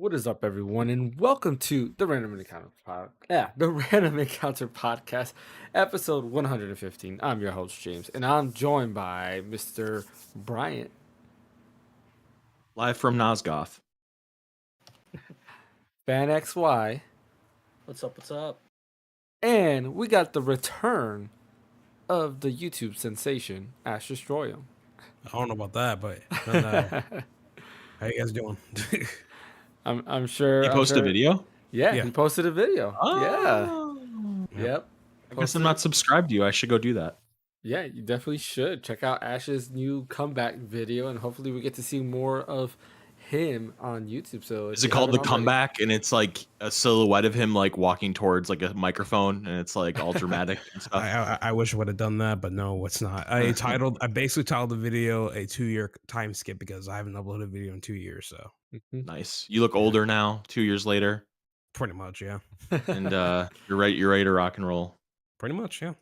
What is up, everyone, and welcome to the Random Encounter Podcast, episode 115. I'm your host, James, and I'm joined by Mr. Bryant. Live from Nosgoth. Phaneckswhy. What's up? What's up? And we got the return of the YouTube sensation, Ash Destroy Him. I don't know about that, but how you guys doing? I'm sure. He posted a video? Yeah, he posted a video. Oh. Yeah. Yep. I guess I'm not subscribed to you. I should go do that. Yeah, you definitely should. Check out Ash's new comeback video, and hopefully we get to see more of him on YouTube. So is it called The Comeback? And it's like a silhouette of him like walking towards like a microphone, and it's like all dramatic and stuff. I wish I would have done that, but no, it's not. I basically titled the video a 2-year time skip because I haven't uploaded a video in 2 years. So nice. You look older now, 2 years later. Pretty much, yeah. And you're ready to rock and roll. Pretty much, yeah.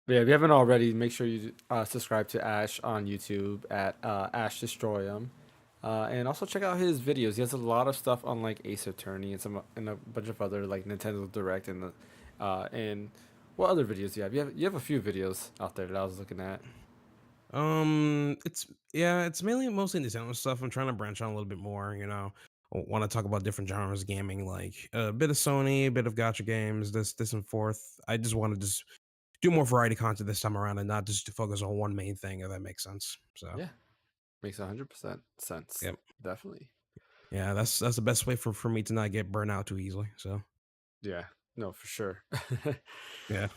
But yeah, if you haven't already, make sure you subscribe to Ash on YouTube at Ash Destroy Him. And also check out his videos. He has a lot of stuff on like Ace Attorney and a bunch of other like Nintendo Direct and what other videos do you have? You have a few videos out there that I was looking at. It's mostly Nintendo stuff. I'm trying to branch out a little bit more, I want to talk about different genres of gaming, like a bit of Sony, a bit of gacha games, this and forth. I just want to just do more variety content this time around and not just to focus on one main thing, if that makes sense. So yeah, makes 100% sense. Yep, definitely. Yeah, that's the best way for me to not get burnt out too easily. So yeah, no, for sure. Yeah.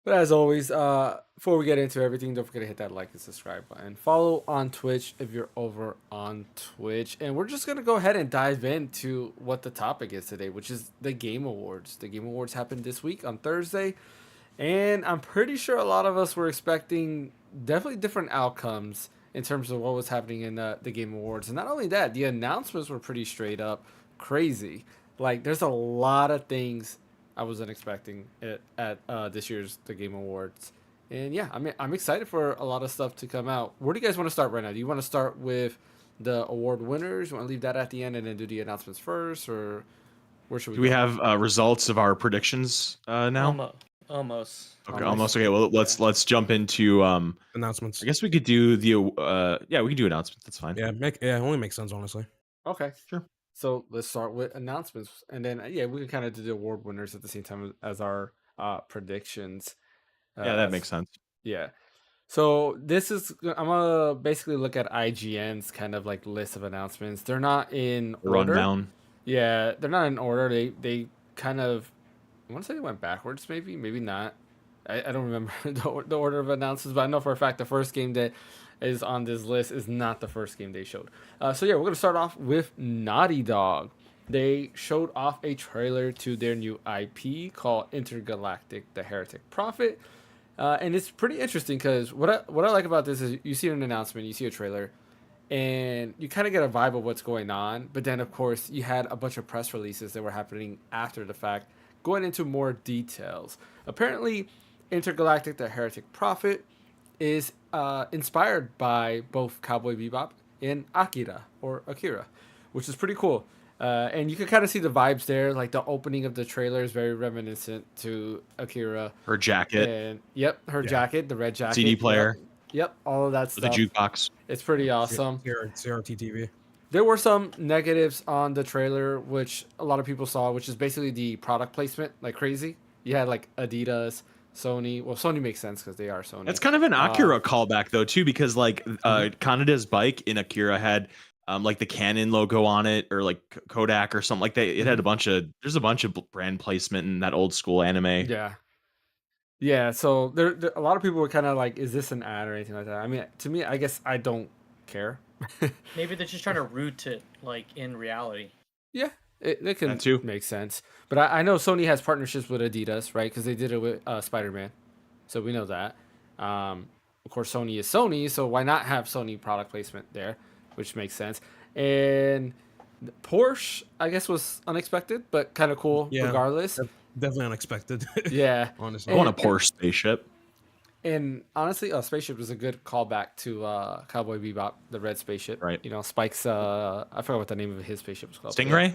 But as always, before we get into everything, don't forget to hit that like and subscribe button. Follow on Twitch if you're over on Twitch. And we're just going to go ahead and dive into what the topic is today, which is the Game Awards. The Game Awards happened this week on Thursday. And I'm pretty sure a lot of us were expecting definitely different outcomes in terms of what was happening in the Game Awards. And not only that, the announcements were pretty straight up crazy. Like, there's a lot of things I wasn't expecting it at this year's The Game Awards. And yeah, I'm excited for a lot of stuff to come out. Where do you guys want to start right now? Do you want to start with the award winners? You want to leave that at the end and then do the announcements first? Or where should we go? We have results of our predictions now? Almost. Okay, almost. Okay, well, let's jump into announcements. I guess we could do the we can do announcements. That's fine. Yeah, it only makes sense, honestly. Okay, sure. So let's start with announcements, and then we can kind of do the award winners at the same time as our predictions. Yeah, that makes sense. Yeah. So I'm gonna basically look at IGN's kind of like list of announcements. They're not in order. Rundown. Yeah, they're not in order. They kind of, I want to say they went backwards, maybe not. I don't remember the order of announcements, but I know for a fact the first game that is on this list is not the first game they showed. So yeah, we're going to start off with Naughty Dog. They showed off a trailer to their new IP called Intergalactic: The Heretic Prophet. And it's pretty interesting because what I like about this is you see an announcement, you see a trailer, and you kind of get a vibe of what's going on. But then, of course, you had a bunch of press releases that were happening after the fact, going into more details. Apparently, Intergalactic: The Heretic Prophet is inspired by both Cowboy Bebop and Akira, which is pretty cool. And you can kind of see the vibes there. Like the opening of the trailer is very reminiscent to Akira. Her jacket. And her jacket, the red jacket. CD player. Yep, all of that stuff. The jukebox. It's pretty awesome. CRT TV. There were some negatives on the trailer, which a lot of people saw, which is basically the product placement, like crazy. You had like Adidas, Sony. Well, Sony makes sense because they are Sony. It's kind of an Akira callback though too, because like Kaneda's bike in Akira had like the Canon logo on it, or like Kodak or something like that. It had a bunch of there's a bunch of brand placement in that old school anime. Yeah. Yeah, so there a lot of people were kind of like, is this an ad or anything like that? I mean, to me, I guess I don't care. Maybe they're just trying to root it like in reality. Yeah, it can That too. make sense. But I know Sony has partnerships with Adidas, right? Because they did it with Spider-Man. So we know that. Of course, Sony is Sony, so why not have Sony product placement there, which makes sense. And Porsche, I guess, was unexpected, but kind of cool Yeah, regardless. definitely unexpected. Yeah. Honestly. I want a Porsche spaceship. And honestly, Spaceship was a good callback to Cowboy Bebop, the red spaceship. Right. You know, Spike's, I forgot what the name of his spaceship was called. but Stingray?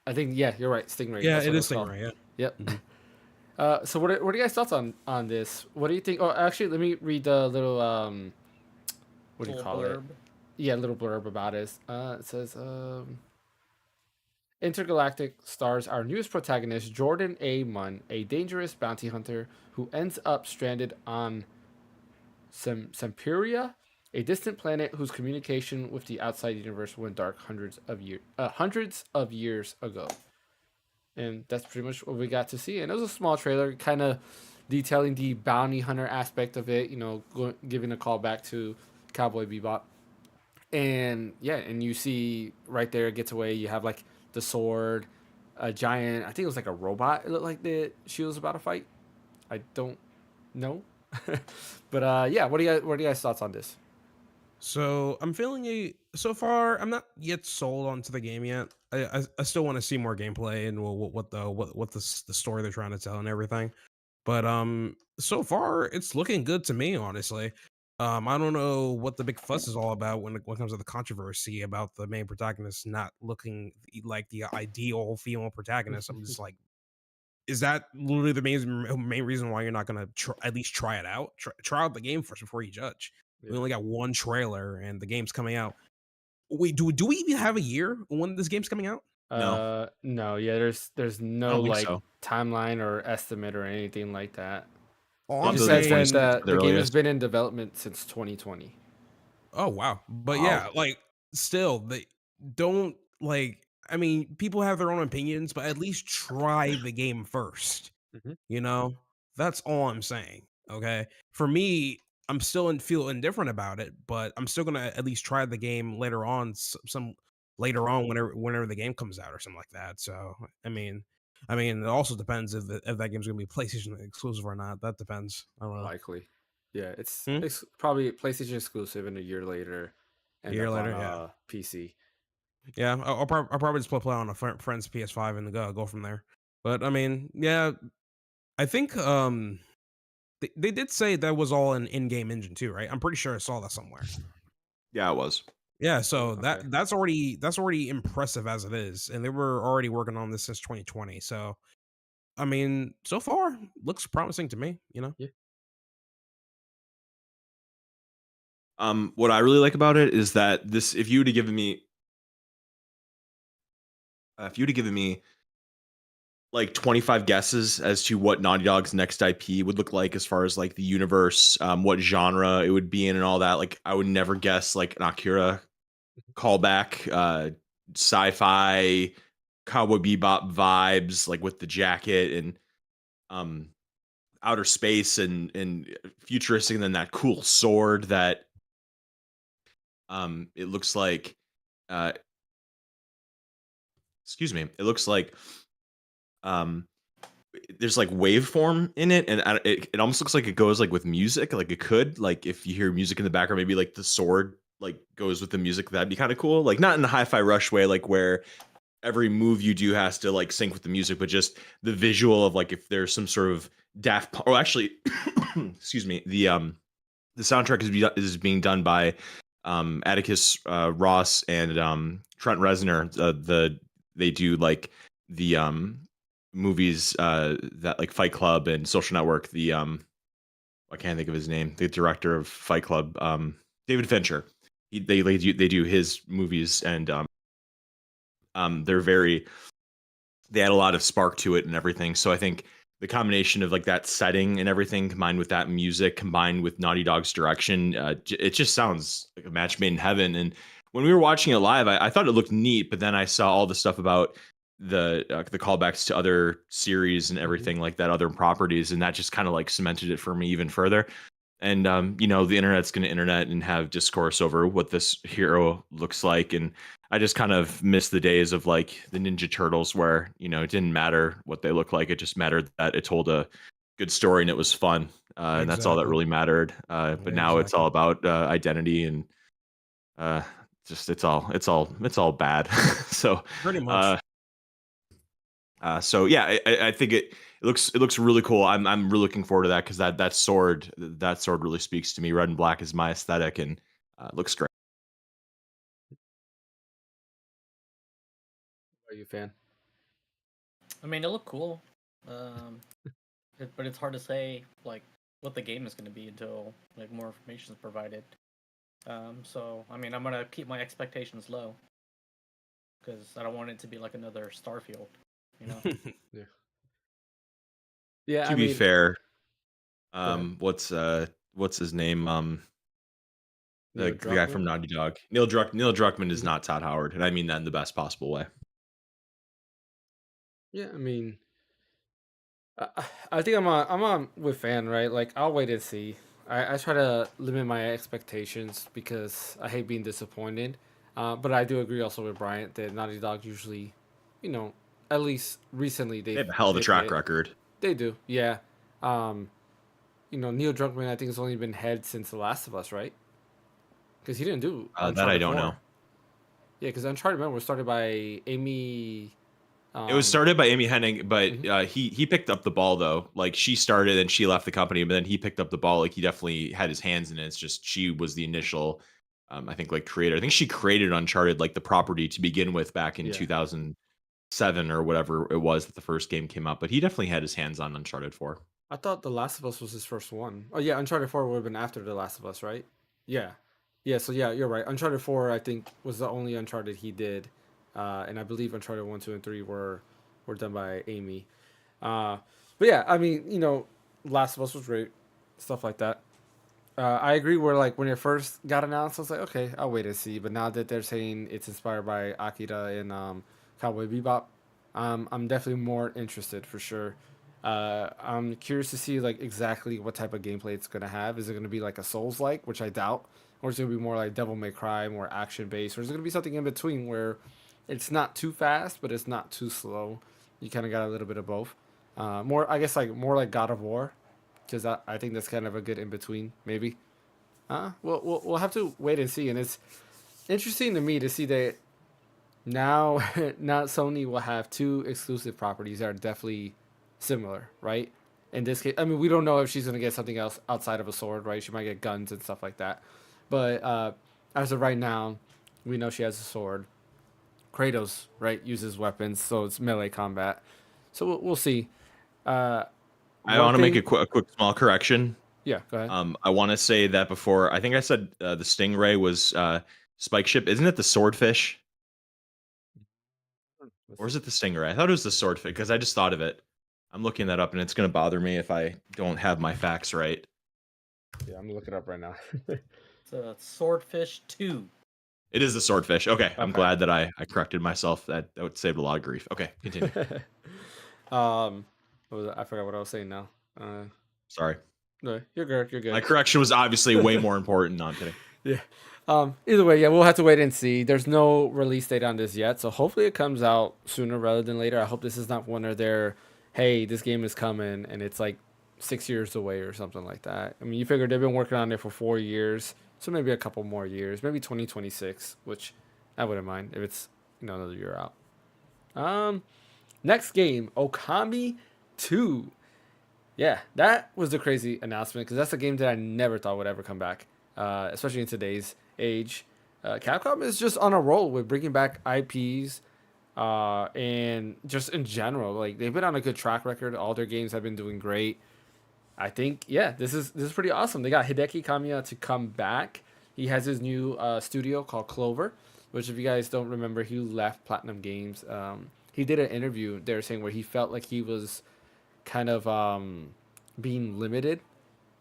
I think, yeah, you're right. Stingray. Yeah, that's it what is it's called. Stingray. Yeah. Yep. Mhm. So what are you guys' thoughts on this? What do you think? Oh, actually, let me read the little what do you Little call it? blurb. Yeah, little blurb about it. It says Intergalactic stars our newest protagonist, Jordan A. Munn, a dangerous bounty hunter who ends up stranded on Semperia, a distant planet whose communication with the outside universe went dark hundreds of years ago. And that's pretty much what we got to see. And it was a small trailer, kind of detailing the bounty hunter aspect of it, you know, giving a call back to Cowboy Bebop. And yeah, and you see right there, it gets away. You have like the sword, a giant, I think it was like a robot. It looked like that she was about to fight. I don't know. But yeah, what are you guys' thoughts on this? So I'm feeling so far. I'm not yet sold onto the game yet. I still want to see more gameplay and what the story they're trying to tell and everything. But so far it's looking good to me, honestly. I don't know what the big fuss is all about when it comes to the controversy about the main protagonist not looking like the ideal female protagonist. I'm just like, is that literally the main reason why you're not gonna at least try it out? Try out the game first before you judge. We Yeah. only got one trailer and the game's coming out. Wait, do we even have a year when this game's coming out? No, yeah, there's I no don't think like so. timeline or estimate or anything like that. Oh, It I'm just Other says than that 26 the, the the game has earliest. been in development since 2020. oh wow. But Wow. yeah, like still they don't like I mean, people have their own opinions, but at least try the game first. Mhm. You know? That's all I'm saying. Okay. For me, I'm still feel indifferent about it, but I'm still gonna at least try the game later on, some later on whenever the game comes out or something like that. So I mean, it also depends if that game's gonna be PlayStation exclusive or not. That depends. I don't know. Likely. Yeah, it's Hmm? it's probably PlayStation exclusive, and a year later A end year up on later, yeah, PC. yeah. I'll probably just play on a friend's PS5 and go from there. But I mean, yeah, I think they did say that was all an in-game engine too, right? I'm pretty sure I saw that somewhere. Yeah, it was. Yeah, so Okay. that's already impressive as it is, and they were already working on this since 2020. So, I mean, so far looks promising to me. You know, What I really like about it is that this, if you would have given me, like 25 guesses as to what Naughty Dog's next IP would look like, as far as like the universe, what genre it would be in, and all that, like I would never guess like an Akira callback, sci-fi, Cowboy Bebop vibes, like with the jacket and um outer space and futuristic, and then that cool sword that it looks like uh excuse me, it looks like um there's like waveform in it, and it almost looks like it goes like with music, like it could, like if you hear music in the background, maybe like the sword like goes with the music. That'd be kind of cool, like not in the Hi-Fi Rush way, like where every move you do has to like sync with the music, but just the visual of like if there's some sort of or actually excuse me, the soundtrack is being done by Atticus Ross and Trent Reznor. They do like the movies that like Fight Club and Social Network. I can't think of his name. The director of Fight Club, David Fincher. They do his movies, and they add a lot of spark to it and everything. So I think the combination of like that setting and everything, combined with that music, combined with Naughty Dog's direction, it just sounds like a match made in heaven. And when we were watching it live, I thought it looked neat, but then I saw all the stuff about the callbacks to other series and everything like that, other properties, and that just kind of like cemented it for me even further. And the internet's going to internet and have discourse over what this hero looks like, and I just kind of miss the days of like the Ninja Turtles, where it didn't matter what they looked like; it just mattered that it told a good story and it was fun, and that's all that Exactly. really mattered. But now it's all about identity and uh, just it's all bad. So Pretty uh, much. so yeah, I think it looks really cool. I'm really looking forward to that because that sword really speaks to me. Red and black is my aesthetic, and it looks great. Are you a fan? I mean, it looked cool, um, but it's hard to say like what the game is going to be until like more information is provided. So I mean, I'm gonna keep my expectations low because I don't want it to be like another Starfield, you know. Yeah. Yeah, I To be mean, fair, go ahead. what's his name? Neil The guy Druckmann. from Naughty Dog, Neil Druckmann is Mhm. not Todd Howard, and I mean that in the best possible way. Yeah, I mean, I think I'm on with fan, right? Like I'll wait and see. I try to limit my expectations because I hate being disappointed. But I do agree also with Bryant that Naughty Dog usually, you know, at least recently They have a hell of a they've track hit. record. They do, yeah. Um, Neil Druckmann I think has only been head since The Last of Us, right? Because he didn't do That I Uncharted don't know. 4. Yeah, because Uncharted, remember, was started by Amy. It was Um, started by Amy Hennig, but mhm. he picked up the ball though. Like she started and she left the company, but then he picked up the ball. Like he definitely had his hands in it. It's just she was the initial, I think, like creator. I think she created Uncharted, like the property to begin with, back in Yeah. 2007 or whatever it was that the first game came out. But he definitely had his hands on Uncharted 4. I thought The Last of Us was his first one. Oh yeah, Uncharted 4 would have been after The Last of Us, right? Yeah. Yeah, so yeah, you're right. Uncharted 4 I think was the only Uncharted he did. And I believe Uncharted 1, 2, and 3 were done by Amy. Uh but yeah, I mean, Last of Us was great. Stuff like that. I agree where like when it first got announced, I was like, okay, I'll wait and see. But now that they're saying it's inspired by Akira and Cowboy Bebop, I'm definitely more interested for sure. I'm curious to see like exactly what type of gameplay it's gonna have. Is it gonna be like a Souls like, which I doubt, or is it gonna be more like Devil May Cry, more action based, or is it gonna be something in between where it's not too fast but it's not too slow? You kind of got a little bit of both. More, I guess, like more like God of War, because I think that's kind of a good in between, maybe. We'll have to wait and see, and it's interesting to me to see that now now Sony will have two exclusive properties that are definitely similar, right? In this case, I mean, we don't know if she's gonna get something else outside of a sword, right? She might get guns and stuff like that, but as of right now, we know she has a sword. Kratos, right, uses weapons, so it's melee combat. So we'll see. Uh, I one want to make thing, a quick small correction. yeah, go ahead. I want to say that before. I think I said the Stingray was Spike Ship. Isn't it the Swordfish? Let's Or is see. it the Stingray? I thought it was the Swordfish because I just thought of it. I'm looking that up, and it's going to bother me if I don't have my facts right. Yeah, I'm gonna look it up right now. It's a Swordfish 2. It is the Swordfish. Okay, I'm Okay. glad that I corrected myself. That would save a lot of grief. Okay, continue. I forgot what I was saying now. Uh, Sorry. no, you're good. You're My good. correction was obviously way more important. No, I'm kidding. Yeah. Either way, yeah, we'll have to wait and see. There's no release date on this yet, so hopefully it comes out sooner rather than later. I hope this is not one of their, hey, this game is coming and it's like 6 years away or something like that. I mean, you figure they've been working on it for 4 years, so maybe a couple more years, maybe 2026, which I wouldn't mind if it's another year out. Um, Next game, Okami 2. Yeah, that was the crazy announcement because that's a game that I never thought would ever come back, especially in today's age. Capcom is just on a roll with bringing back IPs, and just in general, like they've been on a good track record. All their games have been doing great. I think, yeah, this is pretty awesome. They got Hideki Kamiya to come back. He has his new studio called Clover, which if you guys don't remember, he left Platinum Games. He did an interview there saying where he felt like he was kind of being limited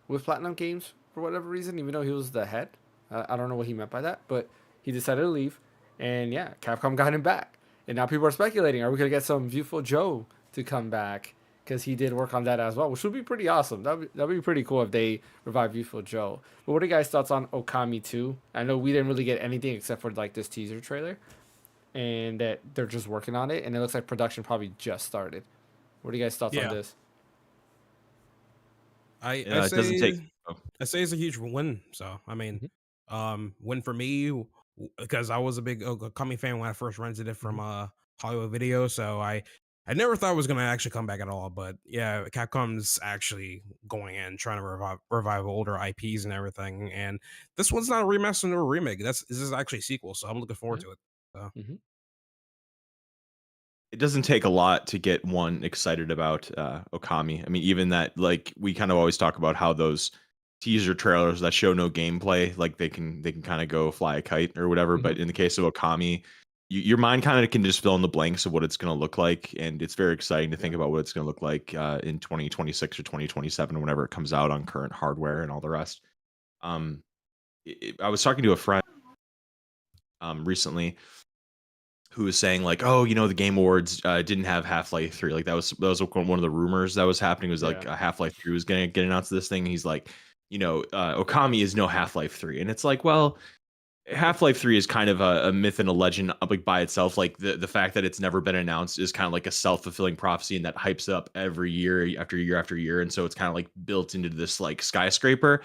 with Platinum Games for whatever reason, even though he was the head. I don't know what he meant by that, but he decided to leave, and yeah, Capcom got him back. And now people are speculating: are we gonna get some Viewful Joe to come back? Because he did work on that as well, which would be pretty awesome. That'd be pretty cool if they revive Viewful Joe. But what are you guys' thoughts on Okami 2? I know we didn't really get anything except for like this teaser trailer, and that they're just working on it, and it looks like production probably just started. What are you guys' thoughts on Yeah. this? I It doesn't take. Oh, I say it's a huge win. So I mean, win for me because I was a big Okami fan when I first rented it from Hollywood Video. So I never thought it was gonna actually come back at all. But yeah, Capcom's actually going in trying to revive older IPs and everything. And this one's not a remaster or a remake. This is actually a sequel. So I'm looking forward to it. So. it doesn't take a lot to get one excited about Okami. I mean, even that, like we kind of always talk about how those teaser trailers that show no gameplay, like they can kind of go fly a kite or whatever. But in the case of Okami, your mind kind of can just fill in the blanks of what it's going to look like, and it's very exciting to think about what it's going to look like in 2026 or 2027, whenever it comes out on current hardware and all the rest. I was talking to a friend recently who was saying like, oh, you know, the Game Awards didn't have Half-Life 3. Like that was one of the rumors that was happening. It was like Half-Life 3 was going to get announced to this thing. And he's like, you know, Okami is no Half-Life 3. And it's like, well, Half-Life 3 is kind of a myth and a legend like by itself. Like the fact that it's never been announced is kind of like a self-fulfilling prophecy, and that hypes up every year after year after year. And so it's kind of like built into this like skyscraper.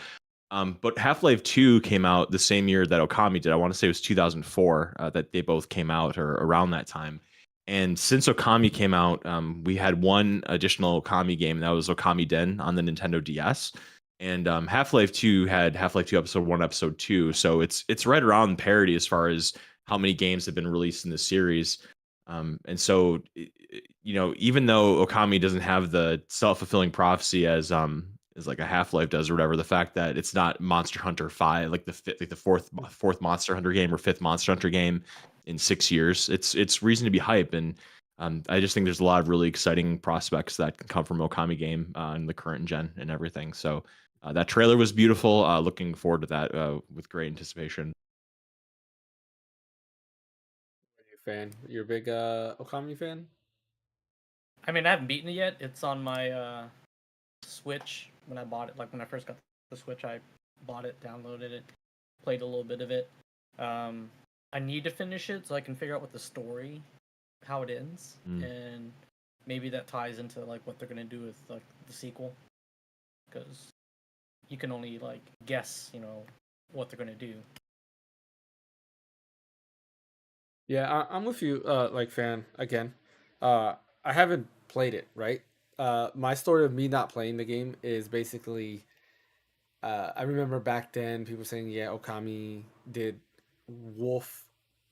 But Half-Life 2 came out the same year that Okami did. I want to say it was 2004 that they both came out, or around that time. And since Okami came out, we had one additional Okami game, and that was Okami Den on the Nintendo DS. And Half-Life 2 had Half-Life 2 Episode 1, Episode 2. So it's right around parity as far as how many games have been released in the series. And so, you know, even though Okami doesn't have the self-fulfilling prophecy as like a Half-Life does or whatever, the fact that it's not Monster Hunter 5, like the fourth Monster Hunter game or fifth Monster Hunter game in 6 years, it's reason to be hype. And I just think there's a lot of really exciting prospects that can come from Okami game in the current gen and everything. So that trailer was beautiful. Looking forward to that with great anticipation. Fan, you're a big Okami fan? I mean, I haven't beaten it yet. It's on my Switch when I bought it. Like when I first got the Switch, I bought it, downloaded it, played a little bit of it. I need to finish it so I can figure out what the story, how it ends, and maybe that ties into like what they're gonna do with like the sequel, because you can only like guess, you know, what they're gonna do. Yeah, I'm with you, like fan again. I haven't played it, right? My story of me not playing the game is basically, I remember back then people saying, yeah, Okami did Wolf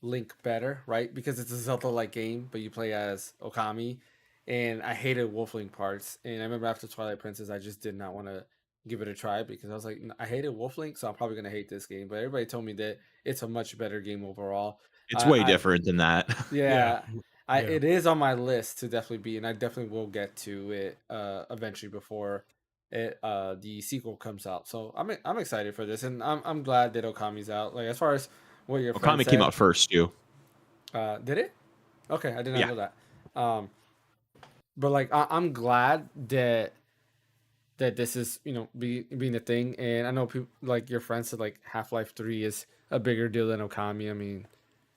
Link better, right? Because it's a Zelda-like game, but you play as Okami, and I hated Wolf Link parts. And I remember after Twilight Princess, I just did not want to give it a try because I was like, I hated Wolf Link, so I'm probably gonna hate this game. But everybody told me that it's a much better game overall. It's way I different than that. Yeah, Yeah. it is on my list to definitely be, and I definitely will get to it eventually before the sequel comes out. So I'm excited for this, and I'm glad that Okami's out. Like as far as what your friend Okami said, came out first too. did it? Okay, I did not Yeah. know that. But like I'm glad that this is, you know, being a thing, and I know people like your friend said like Half-Life 3 is a bigger deal than Okami. I mean,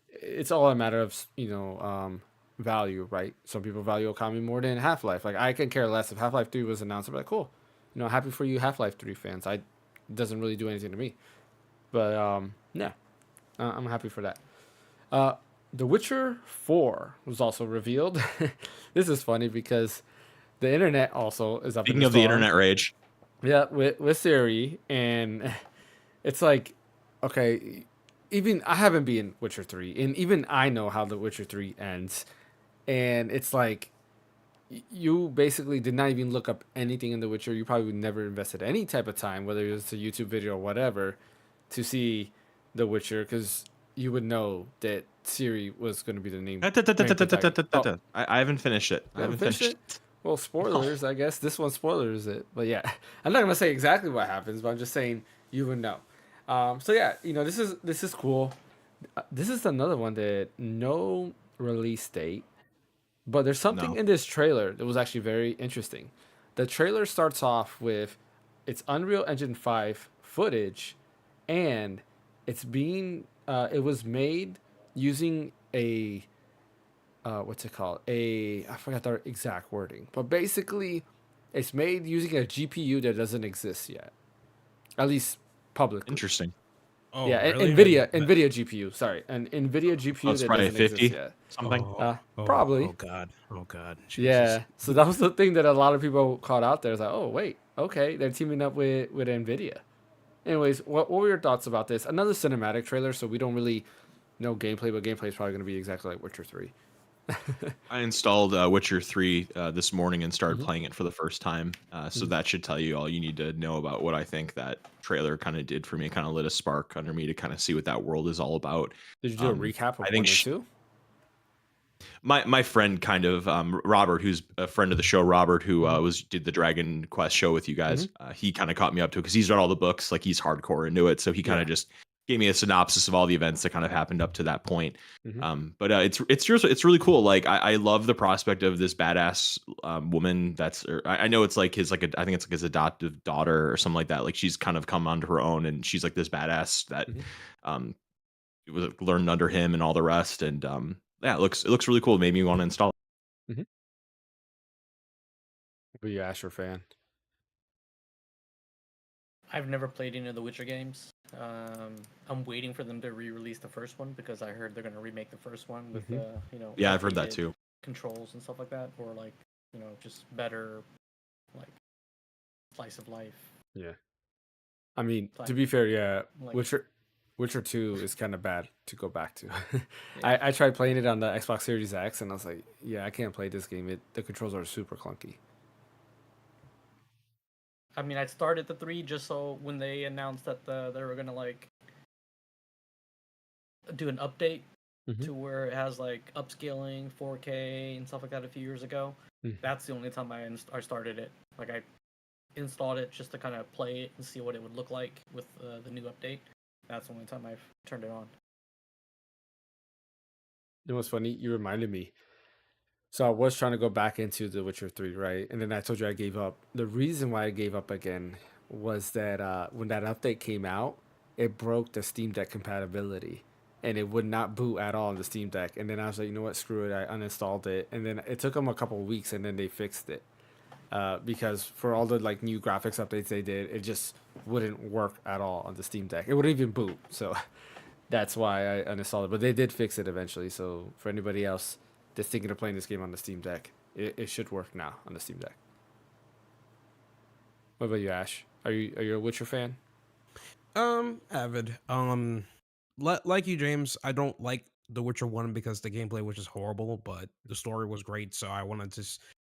it's all a matter of, you know, value, right? Some people value Okami more than Half-Life. Like I can care less if Half-Life 3 was announced. I'm like, cool, you know, happy for you Half-Life 3 fans. It doesn't really do anything to me, but yeah, I'm happy for that. The Witcher 4 was also revealed. This is funny because the internet also is up. Speaking of the internet rage, Yeah, with Siri, and it's like, okay, even I haven't been Witcher 3, and even I know how the Witcher 3 ends, and it's like you basically did not even look up anything in The Witcher. You probably never invested any type of time, whether it's a YouTube video or whatever, to see The Witcher, because you would know that Siri was going to be the main protagonist. Oh, I haven't finished it. I haven't finished it. well, spoilers, I guess. This one spoilers it. But yeah, I'm not gonna say exactly what happens, but I'm just saying you would know. So yeah, you know, this is cool. This is another one that no release date, but there's something No. in this trailer that was actually very interesting. The trailer starts off with it's Unreal Engine 5 footage, and it was made using a what's it called? I forgot the exact wording, but basically, it's made using a GPU that doesn't exist yet, at least publicly. Interesting. Oh, Yeah, really? Nvidia GPU. Sorry, an Nvidia Oh, GPU it's that probably doesn't exist 50 yet. something. Probably. Oh God. Oh God. Jesus. Yeah. So that was the thing that a lot of people caught out there. It's like, oh wait, okay, they're teaming up with Nvidia. Anyways, what were your thoughts about this? Another cinematic trailer, so we don't really know gameplay, but gameplay is probably going to be exactly like Witcher 3. I installed Witcher 3 this morning and started Mhm. playing it for the first time. So Mhm. that should tell you all you need to know about what I think that trailer kind of did for me. It kind of lit a spark under me to kind of see what that world is all about. Did you do a Um, recap I of think 1 and 2? my friend kind of Robert, who's a friend of the show, Robert, who Mhm. did the Dragon Quest show with you guys. Mhm. He kind of caught me up to it because he's read all the books, like he's hardcore into it. So he kind Yeah. of just gave me a synopsis of all the events that kind of happened up to that point. Mhm. But it's really cool. Like I love the prospect of this badass woman. I know it's like I think it's like his adoptive daughter or something like that. Like she's kind of come onto her own and she's like this badass that Mhm. um was learned under him and all the rest. And yeah, it looks really cool. It made me want to install it. Mhm. Were you Asher fan? I've never played any of the Witcher games. I'm waiting for them to re-release the first one because I heard they're gonna remake the first one with Mhm. Yeah, I've heard that updated too. controls and stuff like that, or like just better like slice of life. Yeah. I mean, Like- to be fair, yeah, like- Witcher 2 is kind of bad to go back to. Yeah. I tried playing it on the Xbox Series X, and I was like, yeah, I can't play this game. The controls are super clunky. I mean, I started the 3 just so when they announced that they were gonna like do an update Mhm. to where it has like upscaling 4K and stuff like that a few years ago. Mm. That's the only time I started it. Like I installed it just to kind of play it and see what it would look like with the new update. That's the only time I've turned it on. You know what's funny? You reminded me. So I was trying to go back into The Witcher 3, right? And then I told you I gave up. The reason why I gave up again was that when that update came out, it broke the Steam Deck compatibility. And it would not boot at all on the Steam Deck. And then I was like, you know what? Screw it. I uninstalled it. And then it took them a couple of weeks, and then they fixed it. Because for all the like new graphics updates they did, it just wouldn't work at all on the Steam Deck. It wouldn't even boot. So that's why I uninstalled it. But they did fix it eventually. So for anybody else that's thinking of playing this game on the Steam Deck, it should work now on the Steam Deck. What about you, Ash? Are you a Witcher fan? Avid. Like you, James, I don't like The Witcher 1 because the gameplay was just horrible, but the story was great, so I wanted to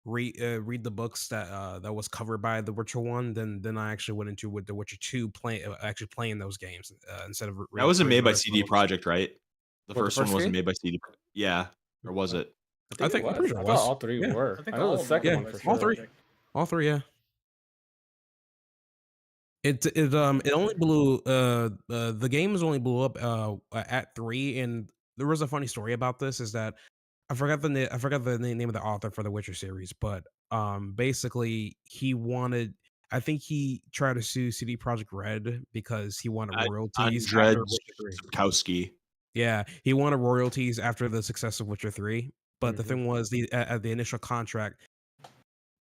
read the books that was covered by The Witcher 1. Then I actually went into with The Witcher 2 actually playing those games instead of That wasn't made reading the by rest of the CD books. Projekt, right? The What, the first one first wasn't game? made by CD. Yeah, or was it? I think- it I'm pretty was. sure I it thought was. all three Yeah. were. I think I know all the of them second are one by for CD all sure. three. Projekt. All three, yeah. It only blew the games only blew up at 3, and there was a funny story about this is that I forgot the name of the author for the Witcher series, but basically I think he tried to sue CD Projekt Red because he wanted royalties Andrzej after Witcher 3. Sapkowski. Yeah, he wanted royalties after the success of Witcher 3, but the Mhm. thing was the initial contract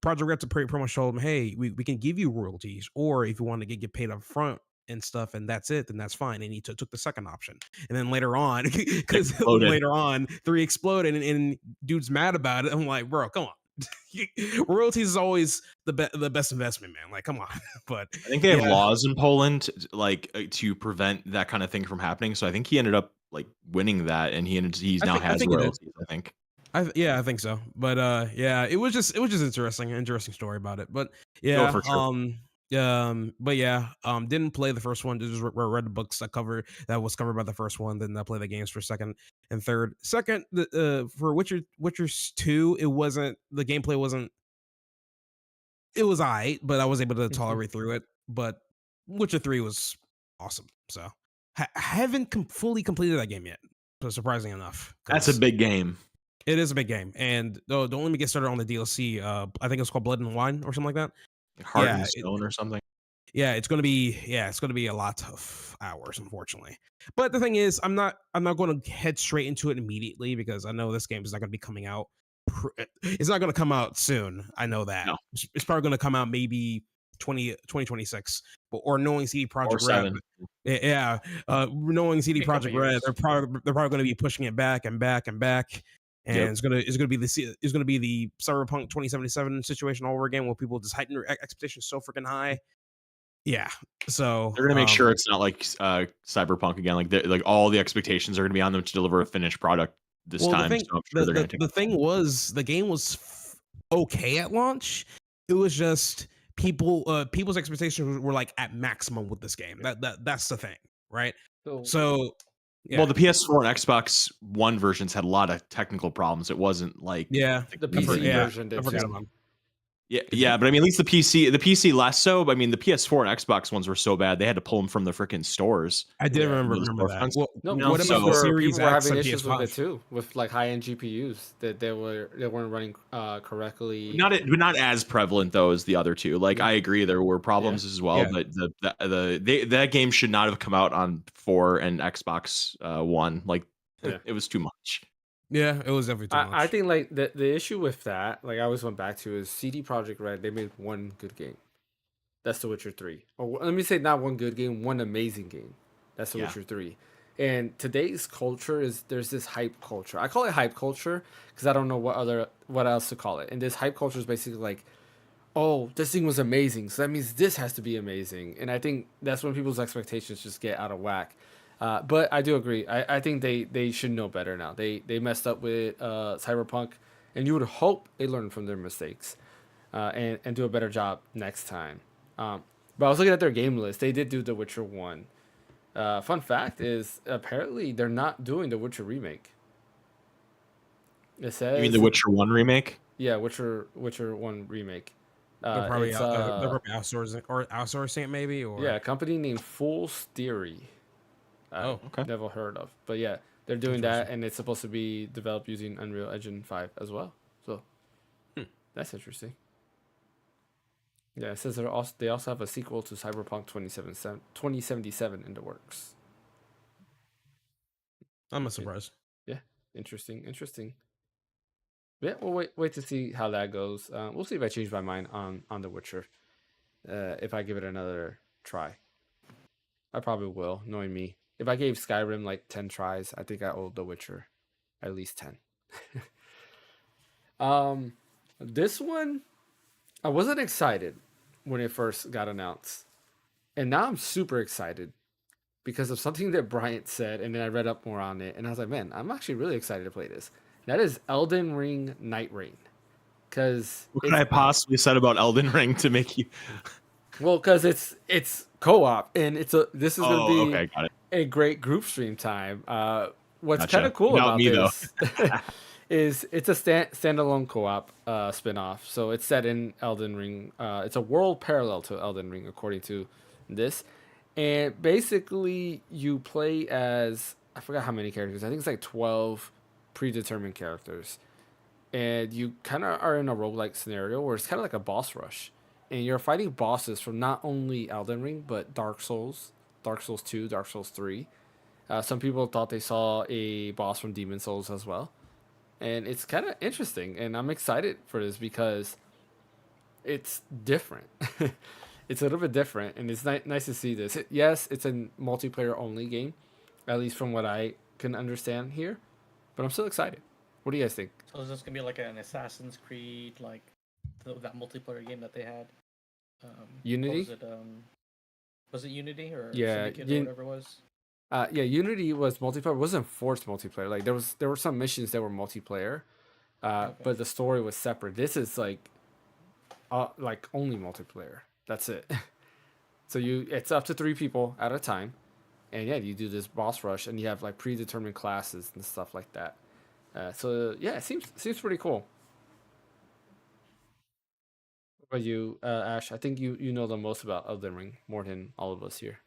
Project Red pretty much told him, "Hey, we can give you royalties, or if you want to get paid up front and stuff, and that's it, then that's fine." And he took the second option. And then later on, because Exploded. later on, 3 exploded, and dude's mad about it. I'm like, bro, come on. Royalties is always the best investment, man. Like, come on. But I think they have yeah. laws in Poland like to prevent that kind of thing from happening. So I think he ended up like winning that, and he's I now think- I has think he did. royalties. I think. I think so. But yeah, it was just interesting story about it. But yeah, for sure. but yeah, didn't play the first one. Just read the books that was covered by the first one. Then I played the games for second and third. Second, for Witcher's 2, it wasn't the gameplay wasn't. It was alright, but I was able to tolerate through it. But Witcher 3 was awesome. So haven't fully completed that game yet. So surprising enough, That's a big game. It is a big game, and don't let me get started on the DLC. I think it's called Blood and Wine or something like that. Heart Yeah, and Stone or something. Yeah, it's gonna be a lot of hours, unfortunately. But the thing is, I'm not going to head straight into it immediately because I know this game is not going to be coming out. It's not going to come out soon. I know that. No. It's probably going to come out maybe 2026. But or knowing CD Or Projekt Red, 7. yeah, knowing CD A couple Projekt Red, years. they're probably going to be pushing it back and back and back. And Yep. it's gonna be the Cyberpunk 2077 situation all over again, where people just heighten their expectations so freaking high. Yeah, so They're gonna make sure it's not like Cyberpunk again. Like all the expectations are gonna be on them to deliver a finished product this time. The thing, So I'm sure they're gonna take. the thing was, the game was okay at launch. It was just people's expectations were like at maximum with this game. That's the thing, right? So yeah. Well, the PS4 and Xbox One versions had a lot of technical problems. It wasn't like yeah, The PC version I did forgot too. about 'em. yeah, but I mean, at least the PC less so. But I mean, the PS4 and Xbox ones were so bad they had to pull them from the freaking stores. I did Yeah, remember those that. storefronts. Well, No, No, what so- about the Series people were X having and issues with it PS5? too, with like high-end GPUs that they weren't running correctly. Not as prevalent though as the other two. Like Yeah. I agree, there were problems as well, Yeah. but that game should not have come out on 4 and Xbox One. Like Yeah. it was too much. Yeah, it was everything. I think like the issue with that, like I always went back to, is CD Projekt Red. They made one good game. That's The Witcher 3. Or let me say, not one good game, one amazing game. That's The Yeah. Witcher 3. And today's culture is, there's this hype culture. I call it hype culture because I don't know what else to call it. And this hype culture is basically like, oh, this thing was amazing, so that means this has to be amazing. And I think that's when people's expectations just get out of whack. But I do agree. I think they should know better now. They messed up with Cyberpunk, and you would hope they learn from their mistakes and do a better job next time. But I was looking at their game list. They did do The Witcher 1. Fun fact is, apparently they're not doing The Witcher remake. It says, You mean the Witcher 1 remake? yeah, Witcher 1 remake. they're probably It's, outsourcing it, maybe, or yeah, a company named Fool's Theory. Oh, okay. Never heard of, but yeah, they're doing that, and it's supposed to be developed using Unreal Engine 5 as well. So that's interesting. Yeah, it says they also have a sequel to Cyberpunk 2077 in the works. I'm not surprised. Yeah, interesting. Yeah, we'll wait to see how that goes. We'll see if I change my mind on The Witcher. If I give it another try, I probably will. Knowing me, if I gave Skyrim like 10 tries, I think I owe The Witcher at least 10. This one, I wasn't excited when it first got announced, and now I'm super excited because of something that Bryant said, and then I read up more on it, and I was like, man, I'm actually really excited to play this. That is Elden Ring Night Rain. Because What could I possibly said about Elden Ring to make you? well, because it's co-op, and this is gonna be okay, got it. a great group stream time. What's Gotcha. kind of cool Not about me, though. this is it's a standalone co-op spin-off. So it's set in Elden Ring. It's a world parallel to Elden Ring, according to this. And basically, you play as, I forgot how many characters. I think it's like 12 predetermined characters. And you kind of are in a roguelike scenario where it's kind of like a boss rush. And you're fighting bosses from not only Elden Ring, but Dark Souls 2, Dark Souls 3. Some people thought they saw a boss from Demon Souls as well. And it's kind of interesting. And I'm excited for this because it's different. It's a little bit different. And it's nice to see this. Yes, it's a multiplayer only game, at least from what I can understand here. But I'm still excited. What do you guys think? So is this gonna be like an Assassin's Creed, like that multiplayer game that they had? Unity? Was it Unity or Yeah, Syndicate or whatever it was? Yeah, Unity was multiplayer. It wasn't forced multiplayer. Like there were some missions that were multiplayer, but the story was separate. This is like only multiplayer. That's it. So it's up to 3 people at a time, and yeah, you do this boss rush, and you have like predetermined classes and stuff like that. So yeah, it seems pretty cool. What about you, Ash? I think you know the most about Elden Ring, more than all of us here.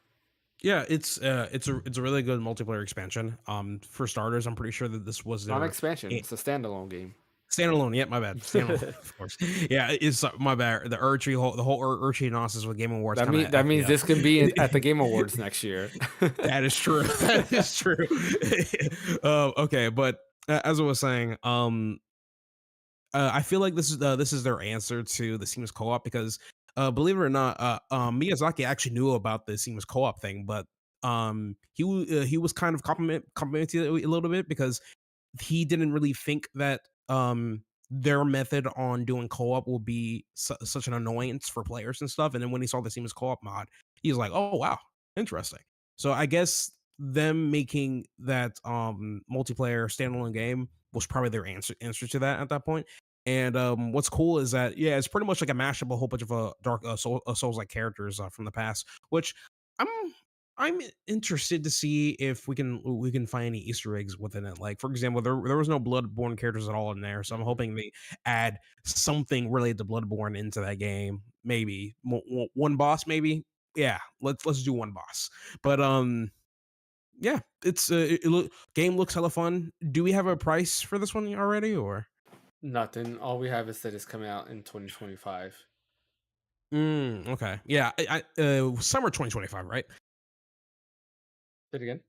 Yeah, it's a really good multiplayer expansion. For starters, I'm pretty sure that this was Not an their expansion. It's a standalone game. standalone. Yeah, my bad. Standalone, of course. Yeah, it's my bad. The the whole Urchi analysis with Game Awards kind of That means this can be at the Game Awards next year. That is true. That is true. Okay, but as I was saying, I feel like this is their answer to the seamless co-op because, believe it or not, Miyazaki actually knew about the seamless co-op thing, but he was kind of complimenting it a little bit because he didn't really think that their method on doing co-op will be such an annoyance for players and stuff. And then when he saw the seamless co-op mod, he's like, "Oh wow, interesting." So I guess them making that multiplayer standalone game was probably their answer to that at that point. And what's cool is that yeah, it's pretty much like a mashup of a whole bunch of Souls like characters from the past, which I'm I'm interested to see if we can find any Easter eggs within it. Like for example, there was no Bloodborne characters at all in there, so I'm hoping they add something related to Bloodborne into that game. Maybe one boss, maybe. Yeah, let's do one boss. But yeah, it's game looks hella fun. Do we have a price for this one already, or? Nothing. All we have is that it's coming out in 2025. Okay. Yeah, summer 2025, right? Say it again.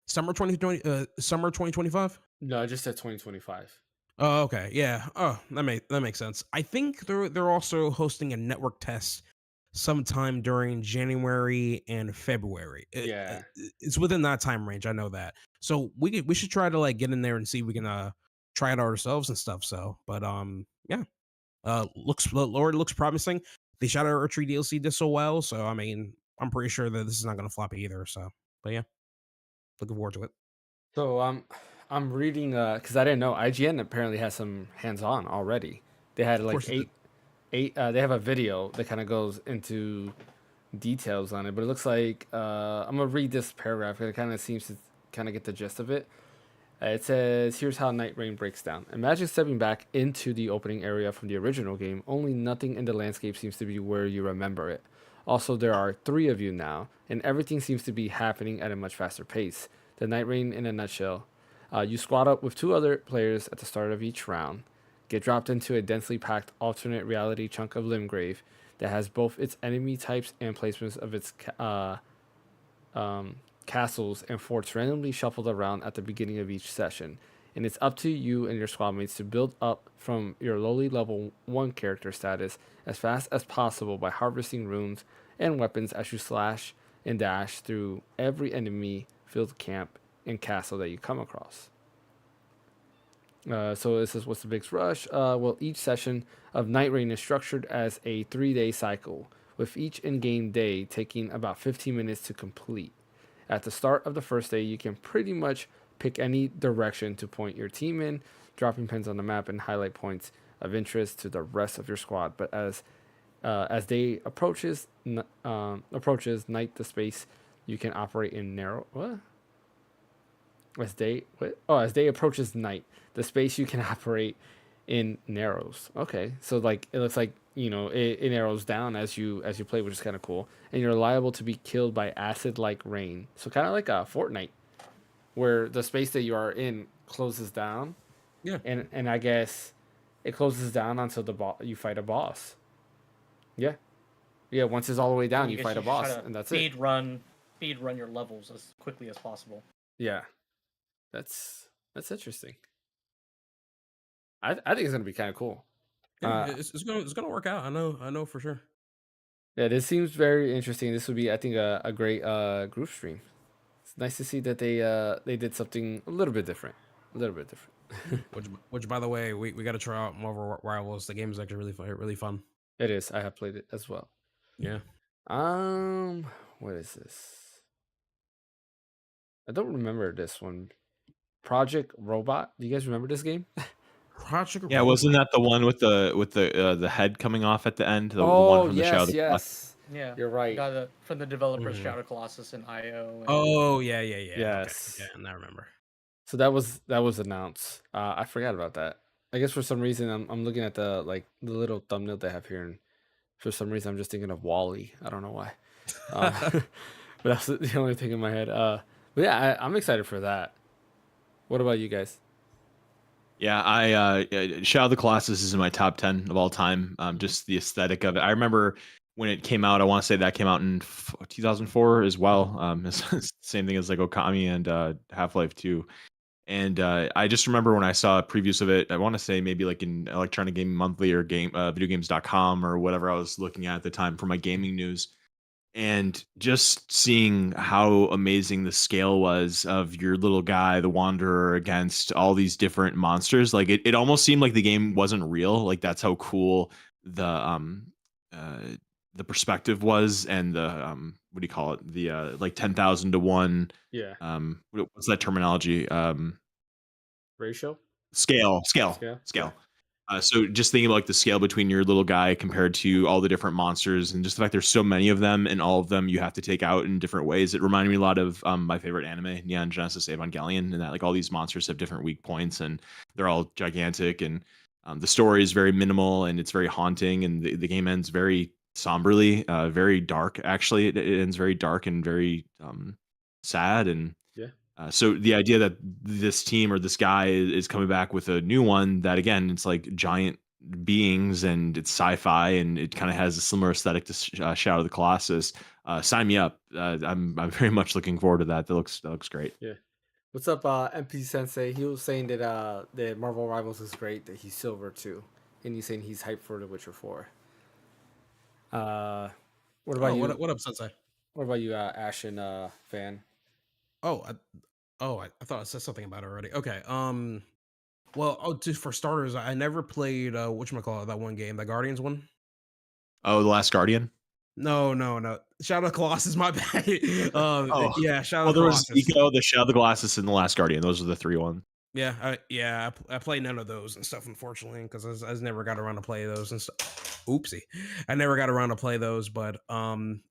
Summer 2025. No, I just said 2025. Oh, okay. Yeah. Oh, that makes sense. I think they're also hosting a network test sometime during January and February. Yeah. It's within that time range. I know that. So we should try to like get in there and see if we can try it out ourselves and stuff. So, but yeah. Lord looks promising. They shot our Tree DLC did so well, so I mean, I'm pretty sure that this is not going to flop either. So, but yeah, looking forward to it. So I'm reading because I didn't know IGN apparently has some hands-on already. They had like course it did. eight. They have a video that kind of goes into details on it, but it looks like I'm gonna read this paragraph. It kind of seems to kind of get the gist of it. It says, "Here's how Night Rain breaks down. Imagine stepping back into the opening area from the original game. Only nothing in the landscape seems to be where you remember it. Also, there are three of you now, and everything seems to be happening at a much faster pace. The Night Rain in a nutshell. You squad up with two other players at the start of each round. Get dropped into a densely packed alternate reality chunk of Limgrave that has both its enemy types and placements of its castles and forts randomly shuffled around at the beginning of each session, and it's up to you and your squad mates to build up from your lowly level 1 character status as fast as possible by harvesting runes and weapons as you slash and dash through every enemy filled camp and castle that you come across." So this is what's the big rush. Well, each session of Night Rain is structured as a 3-day cycle, with each in-game day taking about 15 minutes to complete. At the start of the first day, you can pretty much pick any direction to point your team in, dropping pins on the map and highlight points of interest to the rest of your squad. But as day approaches night, the space you can operate in narrow. What? As day approaches night, the space you can operate in narrows. Okay, so like it looks like it narrows down as you play, which is kind of cool. And you're liable to be killed by acid-like rain. So kind of like a Fortnite, where the space that you are in closes down. Yeah. And I guess it closes down until you fight a boss. Yeah. Yeah. Once it's all the way down, you fight a boss, and that's it. Speed run your levels as quickly as possible. Yeah. That's interesting. I think it's gonna be kind of cool. Yeah, it's gonna work out. I know for sure. Yeah, this seems very interesting. This would be, I think, a great group stream. It's nice to see that they did something a little bit different. Which by the way, we got to try out Marvel Rivals. The game is actually really fun. It is. I have played it as well. Yeah. What is this? I don't remember this one. Project Robot. Do you guys remember this game? Project. Yeah, wasn't that the one with the head coming off at the end? The one from the Shadow of the yes. Yeah, You're right. Got from the developers Shadow Colossus and IO. Oh yeah. Yes. Okay. Yeah, I remember. So that was announced. I forgot about that. I guess for some reason I'm looking at the little thumbnail they have here, and for some reason I'm just thinking of Wally. I don't know why. But that's the only thing in my head. But yeah, I'm excited for that. What about you guys? Yeah, Shadow of the Colossus is in my top 10 of all time. Just the aesthetic of it. I remember when it came out. I want to say that came out in 2004 as well. It's same thing as like Okami and Half-Life 2. And I just remember when I saw previews of it. I want to say maybe like in Electronic Gaming Monthly or videogames.com or whatever I was looking at the time for my gaming news, and just seeing how amazing the scale was of your little guy, the wanderer, against all these different monsters. Like it almost seemed like the game wasn't real. Like that's how cool uh the perspective was, and the what do you call it, the like 10,000 to 1, Yeah, what's that terminology, ratio, scale. Yeah, scale. So just thinking about like the scale between your little guy compared to all the different monsters, and just the fact there's so many of them, and all of them you have to take out in different ways. It reminded me a lot of my favorite anime, Neon Genesis Evangelion, and that like all these monsters have different weak points, and they're all gigantic, and the story is very minimal and it's very haunting, and the game ends very somberly, very dark. Actually, it ends very dark and very sad, and yeah, so the idea that this team or this guy is coming back with a new one that again it's like giant beings and it's sci-fi and it kind of has a similar aesthetic to Shadow of the Colossus. Sign me up. I'm very much looking forward to that. That looks great. yeah. What's up, MP Sensei? He was saying that Marvel Rivals is great. That he's silver too, and he's saying he's hyped for The Witcher 4. Uh, what about Oh, you? what up, Sensei? What about you, Ashen fan? Oh, I thought I said something about it already. Okay. Well, just for starters, I never played whatchamacallit, that one game, the Guardians one. Oh, The Last Guardian. No. Shadow of the Colossus, my bad. Oh, Yeah, Shadow well, of the there was Colossus. Eco, the Shadow of the Colossus, and The Last Guardian. Those are the three ones. Yeah, I played none of those and stuff, unfortunately, because I never got around to play those and stuff. Oopsie, I never got around to play those, but I'm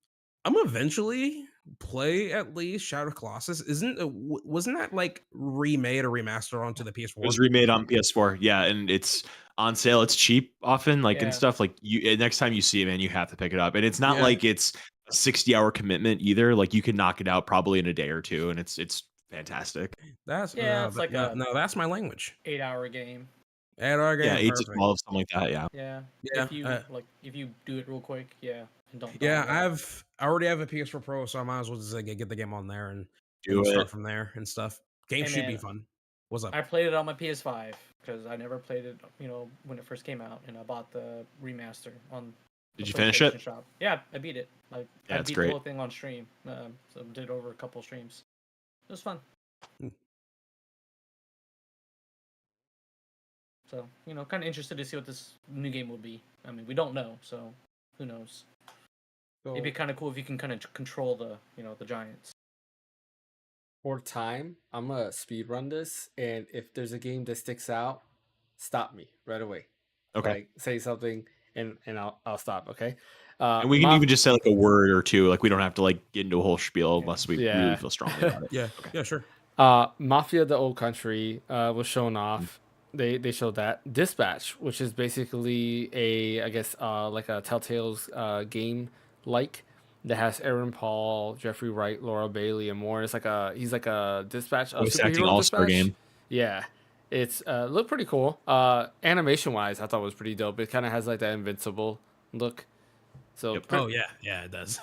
eventually play at least Shadow of the Colossus. Wasn't that like remade or remastered onto the It was PS4? remade on PS4. Yeah, and it's on sale. It's cheap often, like and Yeah. stuff. Like you, next time you see it, man, you have to pick it up. And it's not Yeah. like it's a 60-hour commitment either. Like you can knock it out probably in a day or two, and it's fantastic. That's Yeah, it's like a no, that's my language. 8-hour game. At our Yeah, game, 8 to perfect. 12, something like that. Yeah. Yeah. Yeah, If you do it real quick, yeah, and don't. Yeah, die. I already have a PS4 Pro, so I might as well just get the game on there and Do start it. from there and stuff. Game Hey, should be man, fun. What's up? I played it on my PS5 because I never played it, when it first came out, and I bought the remaster on. Did the you finish PlayStation it? Shop. Yeah, I beat it. Like Yeah, I it's beat great. the whole thing on stream. So did over a couple streams. It was fun. Hmm. So kind of interested to see what this new game will be. I mean, we don't know, so who knows? So It'd be kind of cool if you can kind of control the giants. for time, I'm gonna speed run this, and if there's a game that sticks out, stop me right away. Okay. Like say something, and I'll stop. Okay. And we can even just say like a word or two. Like we don't have to like get into a whole spiel unless we Yeah. really feel strongly about it. Yeah, yeah, sure. Mafia: The Old Country was shown off. They showed that Dispatch, which is basically I guess like a Telltale's game like that has Aaron Paul, Jeffrey Wright, Laura Bailey, and more. He's like a dispatch, a Voice acting superhero all-star Dispatch. game. Yeah, it's looked pretty cool. Animation wise, I thought it was pretty dope. It kind of has like that Invincible look. So Yep. Oh yeah, it does.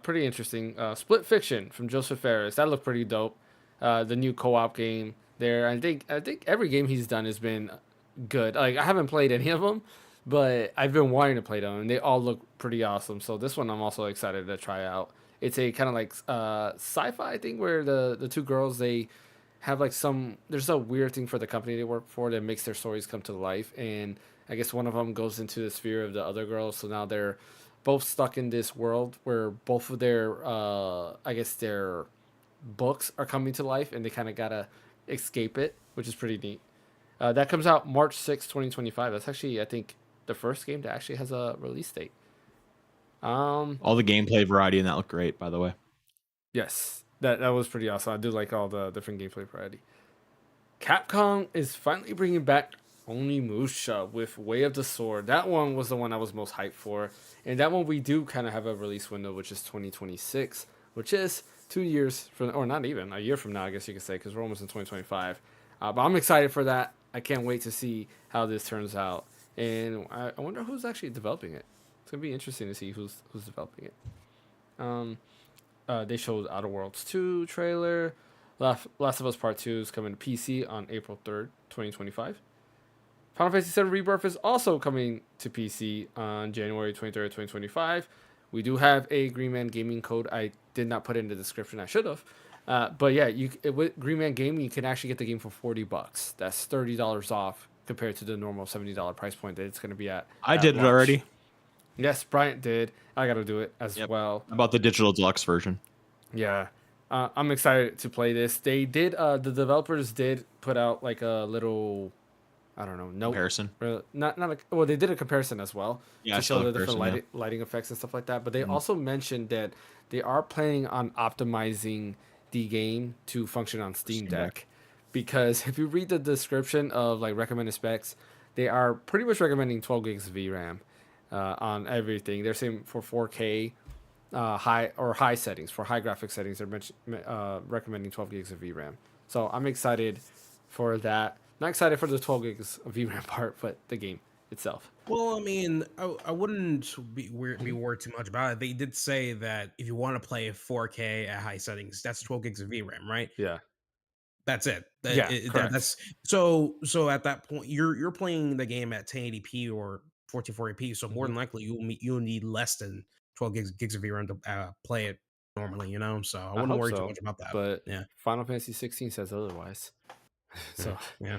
pretty interesting. Split Fiction from Joseph Ferris. That looked pretty dope. The new co-op game there. I think every game he's done has been good. Like I haven't played any of them, but I've been wanting to play them, and they all look pretty awesome. So this one I'm also excited to try out. It's a kind of like sci-fi thing where the two girls, they have like there's a weird thing for the company they work for that makes their stories come to life, and I guess one of them goes into the sphere of the other girls, so now they're both stuck in this world where both of their I guess their books are coming to life, and they kind of gotta escape it, which is pretty neat. That comes out March 6th, 2025. That's actually, I think, the first game that actually has a release date. All the gameplay variety and that looked great, by the way. Yes, that was pretty awesome. I do like all the different gameplay variety. Capcom is finally bringing back Onimusha with Way of the Sword. That one was the one I was most hyped for. And that one we do kind of have a release window, which is 2026, which is 2 years from, or not even, a year from now, I guess you could say, because we're almost in 2025. But I'm excited for that. I can't wait to see how this turns out. And I wonder who's actually developing it. It's going to be interesting to see who's developing it. They showed Outer Worlds 2 trailer. Last of Us Part 2 is coming to PC on April 3rd, 2025. Final Fantasy VII Rebirth is also coming to PC on January 23rd, 2025. We do have a Green Man Gaming code. I did not put it in the description. I should have. But yeah, with Green Man Gaming, you can actually get the game for $40. That's $30 off compared to the normal $70 price point that it's going to be at. I did it already. Yes, Bryant did. I got to do it as well. About the digital deluxe version. Yeah. I'm excited to play this. They did, the developers did put out like a little, I don't know, note. Comparison. Well, they did a comparison as well to show the different yeah. lighting effects and stuff like that. But they also mentioned that they are planning on optimizing the game to function on Steam Deck. Because if you read the description of like recommended specs, they are pretty much recommending 12 gigs of VRAM on everything. They're saying for 4K high settings, for high graphic settings, they're recommending 12 gigs of VRAM. So I'm excited for that. Not excited for the 12 gigs of VRAM part, but the game itself. Well, I mean, I wouldn't be worried too much about it. They did say that if you want to play 4K at high settings, that's 12 gigs of VRAM, right? Yeah. That's it. Correct. That's so at that point you're playing the game at 1080p or 1440p. So more than likely you'll need less than 12 gigs of VRAM to play it normally. You know, so I wouldn't worry too much about that. But yeah, Final Fantasy 16 says otherwise. So yeah.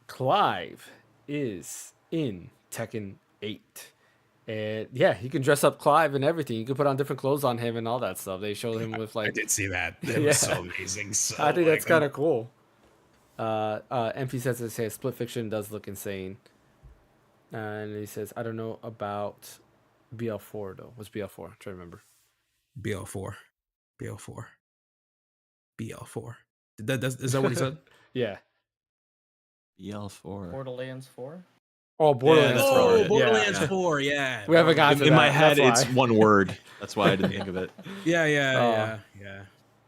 Clive is in Tekken 8. And yeah, you can dress up Clive and everything. You can put on different clothes on him and all that stuff. They showed him with like. I did see that. It was so amazing. So I think that's kind of cool. MP says it says Split Fiction does look insane. And he says, I don't know about BL4 though. What's BL4? I'm trying to remember. BL4. Is that what he said? Yeah. BL4. Borderlands 4? Oh, Borderlands 4. Borderlands 4, yeah. We haven't gotten to in that. my head, it's one word. That's why I didn't think of it. Yeah.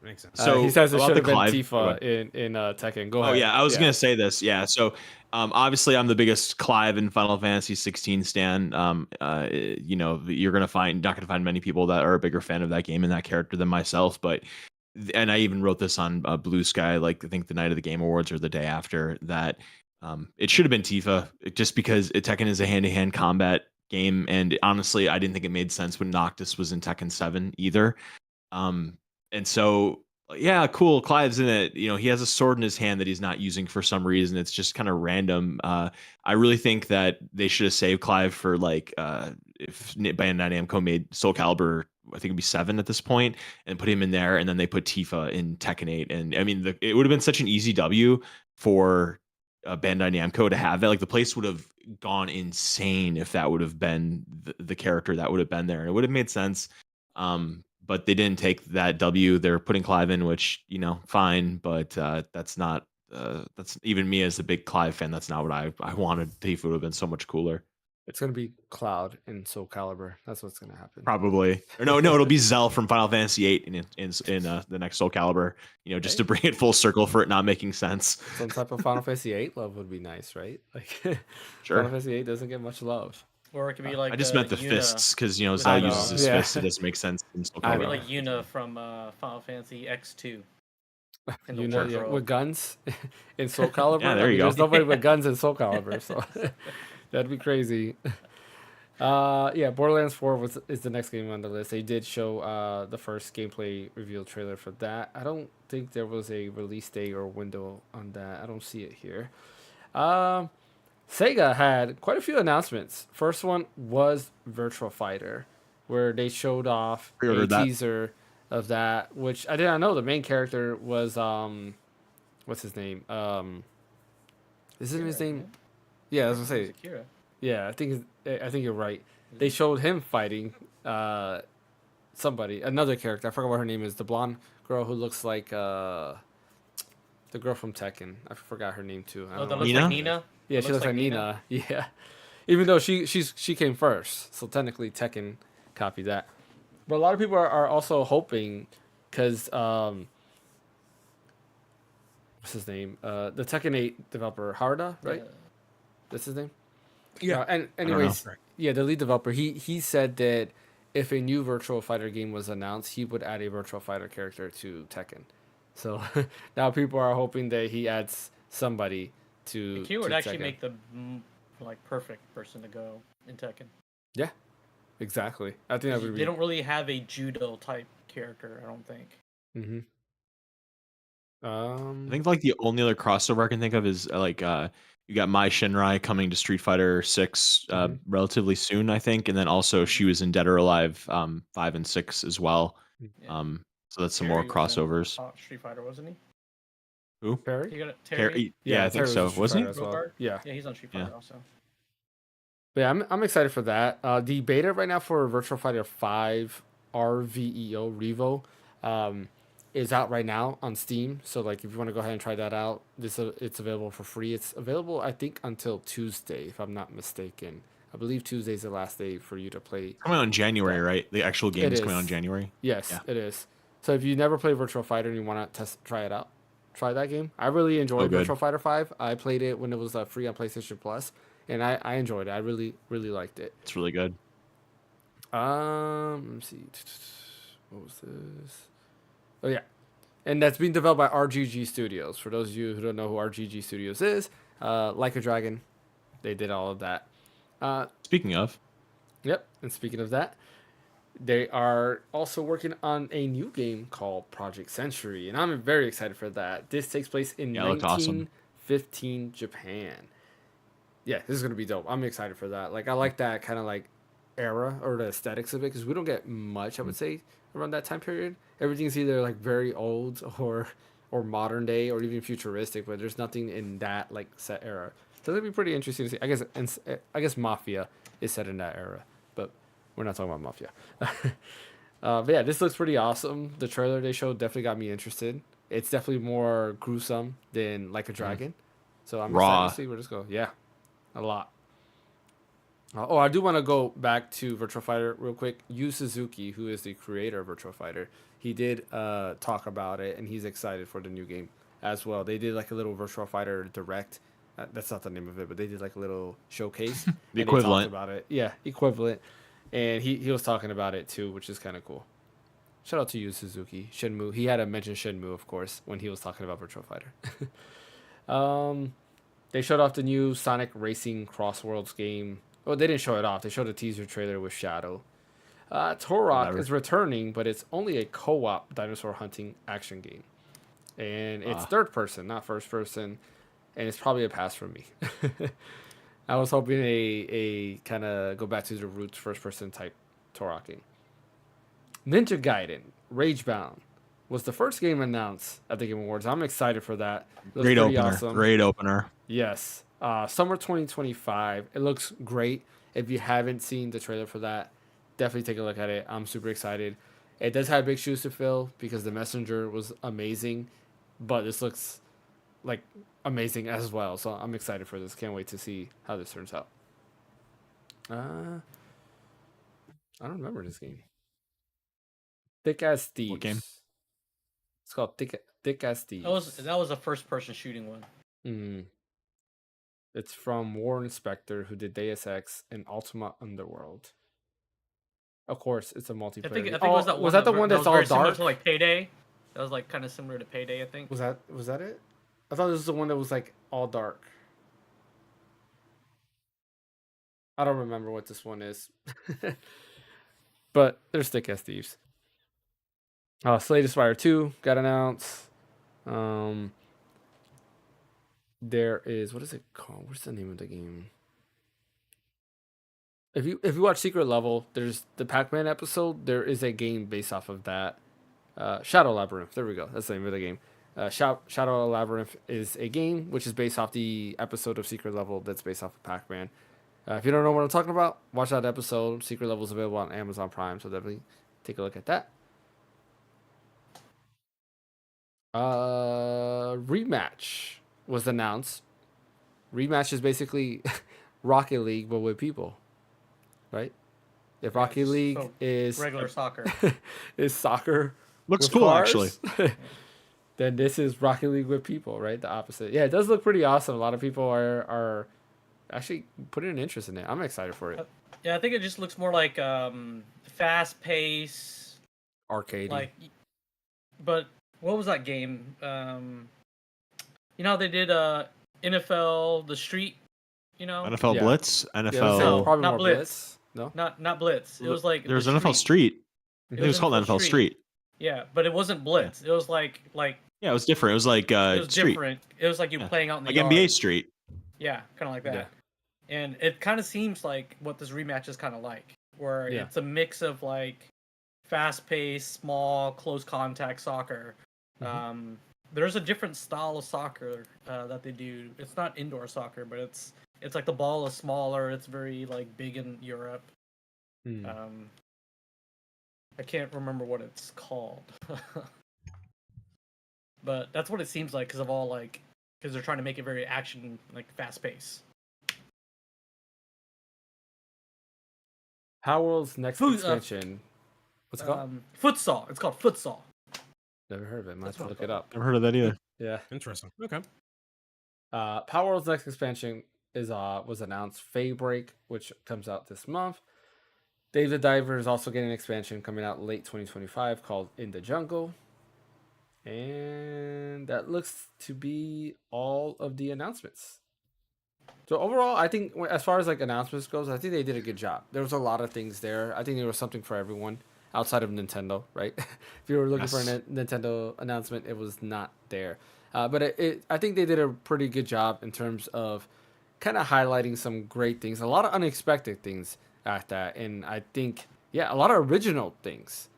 Makes sense. So he says it should have been Clive, Tifa in Tekken. Go ahead. Oh yeah, I was gonna say this. Yeah, so obviously I'm the biggest Clive and Final Fantasy 16 stan. You know, you're not gonna find many people that are a bigger fan of that game and that character than myself. And I even wrote this on Blue Sky, like I think the night of the Game Awards or the day after that. It should have been Tifa, just because Tekken is a hand-to-hand combat game, and honestly, I didn't think it made sense when Noctis was in Tekken 7 either. And so, yeah, cool. Clive's in it. You know, he has a sword in his hand that he's not using for some reason. It's just kind of random. I really think that they should have saved Clive for like if Bandai Namco made Soul Calibur, I think it'd be 7 at this point, and put him in there, and then they put Tifa in Tekken 8. And I mean, it would have been such an easy W for Bandai Namco to have that. Like the place would have gone insane if that would have been the character that would have been there, and it would have made sense. But they didn't take that W. They're putting Clive in, which, you know, fine, but that's not. That's even me as a big Clive fan. That's not what I wanted. Tifa would have been so much cooler. It's gonna be Cloud in Soul Calibur. That's what's gonna happen. Probably. Or no, it'll be Zell from Final Fantasy VIII in the next Soul Calibur. You know, just to bring it full circle for it not making sense. Some type of Final Fantasy VIII love would be nice, right? Like, sure. Final Fantasy VIII doesn't get much love. Or it could be like I just meant the fists, because, you know, Zell uses his fists. It doesn't make sense in Soul Calibur. It could be like Yuna from Final Fantasy X2. With guns in Soul Calibur. Yeah, there you go. There's nobody with guns in Soul Calibur, so that'd be crazy. Yeah, Borderlands 4 is the next game on the list. They did show the first gameplay reveal trailer for that. I don't think there was a release date or window on that. I don't see it here. Sega had quite a few announcements. First one was Virtua Fighter, where they showed off a teaser of that, which I did not know. The main character was what's his name? Isn't his name? Yeah, I was gonna say. Akira. Yeah, I think you're right. They showed him fighting another character. I forgot what her name is. The blonde girl who looks like The girl from Tekken. I forgot her name too. I Oh, don't that know. looks Nina? like Nina. Yeah, That she looks like Nina. Yeah. Even though she came first, so technically Tekken copied that. But a lot of people are also hoping, because what's his name? The Tekken 8 developer Harda, right? Yeah. That's his name. Yeah. And I don't know. anyways, yeah, the lead developer. He said that if a new Virtual Fighter game was announced, he would add a Virtual Fighter character to Tekken. So now people are hoping that he adds somebody to. He would to actually Tekken. make the like perfect person to go in Tekken. Yeah, exactly. I think that would be. They don't really have a judo type character, I don't think. Mm-hmm. I think like the only other crossover I can think of is you got Mai Shinrai coming to Street Fighter 6 Mhm. relatively soon, I think, and then also she was in Dead or Alive 5 and 6 as well. Yeah. So that's some more Terry was in, crossovers. Street Fighter, wasn't he? Who? Perry? You got it, Terry. Yeah, I think Terry was so. in Street Wasn't Fighter he? as well. Rogard? Yeah. Yeah, he's on Street Yeah. Fighter also. But yeah, I'm excited for that. The beta right now for Virtual Fighter 5 RVEO is out right now on Steam. So like if you want to go ahead and try that out, it's available for free. It's available I think until Tuesday, if I'm not mistaken. I believe Tuesday is the last day for you to play. Coming out in January, that. right? The actual game is coming out in is. January. Yes, Yeah. it is. So if you never played Virtual Fighter and you want to try it out, try that game. I really enjoyed good. Virtual Fighter 5. I played it when it was free on PlayStation Plus, and I enjoyed it. I really liked it. It's really good. Let me see. What was this? Oh yeah, and that's being developed by RGG Studios. For those of you who don't know who RGG Studios is, Like a Dragon, they did all of that. Speaking of, Yep. And speaking of that, they are also working on a new game called Project Century, and I'm very excited for that. This takes place in Yeah, it looks awesome. 1915 Japan. Yeah, this is gonna be dope. I'm excited for that. Like I like that kind of like era or the aesthetics of it because we don't get much, I would say, around that time period. Everything's either like very old or modern day or even futuristic, but there's nothing in that like set era. So that'd be pretty interesting to see. I guess Mafia is set in that era, but we're not talking about Mafia. But yeah, this looks pretty awesome. The trailer they showed definitely got me interested. It's definitely more gruesome than Like a Dragon, so I'm Raw. excited to see where this goes. Yeah, a lot. I do want to go back to Virtual Fighter real quick. Yu Suzuki, who is the creator of Virtual Fighter, he did talk about it, and he's excited for the new game as well. They did like a little Virtual Fighter Direct. That's not the name of it, but they did like a little showcase. The and they equivalent. talked about it. Yeah, equivalent. And he was talking about it too, which is kind of cool. Shout out to Yu Suzuki. Shenmue. He had to mention Shenmue, of course, when he was talking about Virtual Fighter. They showed off the new Sonic Racing Cross Worlds game. Well, they didn't show it off. They showed a teaser trailer with Shadow. Turok Whatever. is returning, but it's only a co-op dinosaur hunting action game. And it's third person, not first person. And it's probably a pass for me. I was hoping a kind of go back to the roots first person type Turok game. Ninja Gaiden Ragebound was the first game announced at the Game Awards. I'm excited for that. It looks Great pretty opener. awesome. Great opener. Yes. Summer 2025. It looks great. If you haven't seen the trailer for that, definitely take a look at it. I'm super excited. It does have big shoes to fill because The Messenger was amazing, but this looks like amazing as well. So I'm excited for this. Can't wait to see how this turns out. I don't remember this game. Thick as Thieves. What game? It's called Thick as Thieves. That was a first person shooting one. Mm. It's from Warren Spector, who did Deus Ex and Ultima Underworld. Of course, it's a multiplayer. I think game. it was that one. Was that the one that's was all very similar dark? to like Payday. That was like kind of similar to Payday, I think. Was that it? I thought this was the one that was like all dark. I don't remember what this one is. But there's Thick as Thieves. Slay the Spire 2 got announced. There is, what is it called? What's the name of the game? If you watch Secret Level, there's the Pac-Man episode. There is a game based off of that. Shadow Labyrinth. There we go. That's the name of the game. Shadow Labyrinth is a game which is based off the episode of Secret Level that's based off of Pac-Man. If you don't know what I'm talking about, watch that episode. Secret Level is available on Amazon Prime, so definitely take a look at that. Rematch was announced. Rematch is basically Rocket League, but with people, right? If Yeah, Rocket just League so is regular soccer. is soccer Looks with cool, actually. cars, then this is Rocket League with people, right? The opposite. Yeah, it does look pretty awesome. A lot of people are actually putting an interest in it. I'm excited for it. Yeah, I think it just looks more like fast pace, Arcadey. like. But what was that game? You know how they did NFL the Street. You know, NFL Yeah. Blitz, Yeah, let's say NFL. probably not more Blitz. No. Not Blitz. It was like There was the NFL Street. Street. I think it was called NFL Street. Yeah, but it wasn't Blitz. It was like Yeah, it was different. It was like it was Street. different. It was like you Yeah. playing out in the Like yard. NBA Street. Yeah, kind of like that. Yeah. And it kind of seems like what this rematch is kind of like, where Yeah. it's a mix of like fast-paced, small, close contact soccer. There's a different style of soccer that they do. It's not indoor soccer, but it's like the ball is smaller. It's very like big in Europe. I can't remember what it's called, but that's what it seems like because of all like because they're trying to make it very action like fast pace. Power World's next expansion. What's it called? Futsal. It's called futsal. Never heard of it. Might have That's to what look it's it up. Never heard of that either. Yeah. Interesting. Okay. Power World's next expansion was announced. Break, which comes out this month. Dave the Diver is also getting an expansion coming out late 2025 called In the Jungle. And that looks to be all of the announcements. So overall, I think as far as like announcements goes, I think they did a good job. There was a lot of things there. I think there was something for everyone outside of Nintendo, right? If you were looking for a Nintendo announcement, it was not there. But I think they did a pretty good job in terms of kind of highlighting some great things, a lot of unexpected things at that. And I think, yeah, a lot of original things.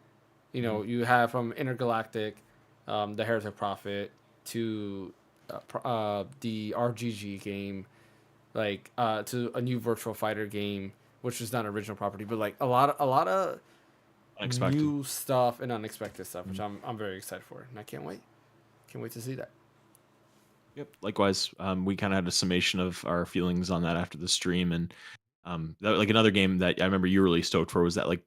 You know, you have from Intergalactic, the Heretic Prophet, to the RGG game, like to a new Virtual Fighter game, which is not an original property, but like a lot of Unexpected. new stuff and unexpected stuff, which I'm very excited for, and I can't wait to see that. Yep. Likewise, we kind of had a summation of our feelings on that after the stream, and that, like another game that I remember you were really stoked for was that like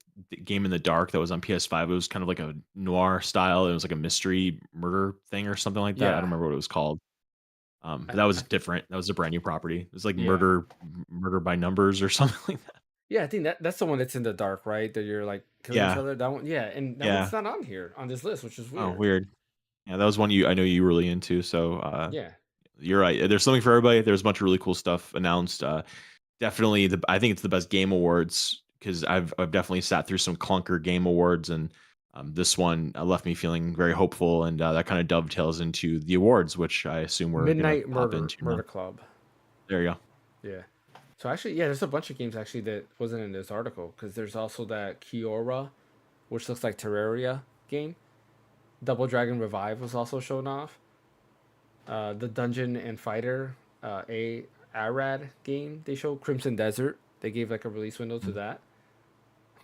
Game in the Dark that was on PS5. It was kind of like a noir style. It was like a mystery murder thing or something like that. I Yeah. don't remember what it was called. But that was different. That was a brand new property. It was like Yeah. murder by numbers or something like that. Yeah, I think that's the one that's in the dark, right? That you're like killing each Yeah. other. That one, yeah, and that Yeah. one's not on here on this list, which is weird. Oh, weird. Yeah, that was one I know you were really into. So Yeah, you're right. There's something for everybody. There's a bunch of really cool stuff announced. Definitely, I think it's the best game awards because I've definitely sat through some clunker game awards, and this one left me feeling very hopeful, and that kind of dovetails into the awards, which I assume we're Midnight gonna pop Murder into now. Murder Club. There you go. Yeah. So actually, yeah, there's a bunch of games actually that wasn't in this article because there's also that Kiora, which looks like Terraria game. Double Dragon Revive was also shown off. The Dungeon and Fighter Arad game they showed. Crimson Desert. They gave like a release window to that.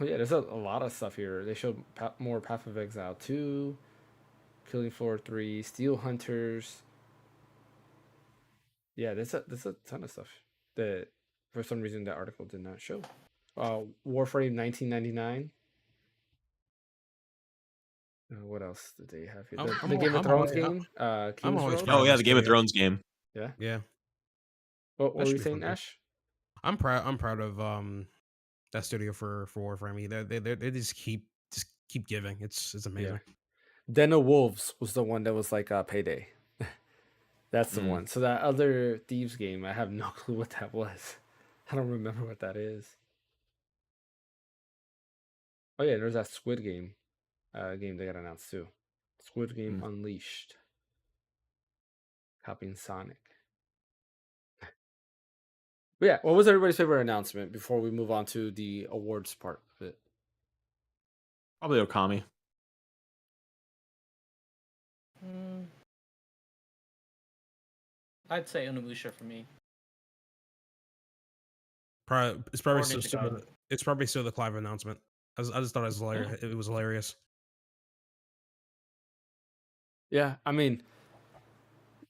Oh yeah, there's a lot of stuff here. They showed more Path of Exile 2, Killing Floor 3, Steel Hunters. Yeah, there's a ton of stuff that for some reason that article did not show. Warframe 1999. What else did they have here? The Game of Thrones game. King's always Road. proud Oh yeah, of the Game of Mysterio. Thrones game. Yeah. Yeah. What were should you be saying, fun, too. Ash? I'm proud of that studio for Warframe. They just keep giving. It's amazing. Den of Wolves was the one that was like Payday. That's the Mm. one. So that other Thieves game, I have no clue what that was. I don't remember what that is. Oh yeah, there's that Squid Game game that got announced too. Squid Game Unleashed. Copying Sonic. But yeah, what was everybody's favorite announcement before we move on to the awards part of it? Probably Okami. I'd say Onimusha for me. It's probably Or still, Nishikata. it's probably still the Clive announcement. I just thought it was hilarious. It was hilarious. Yeah, I mean,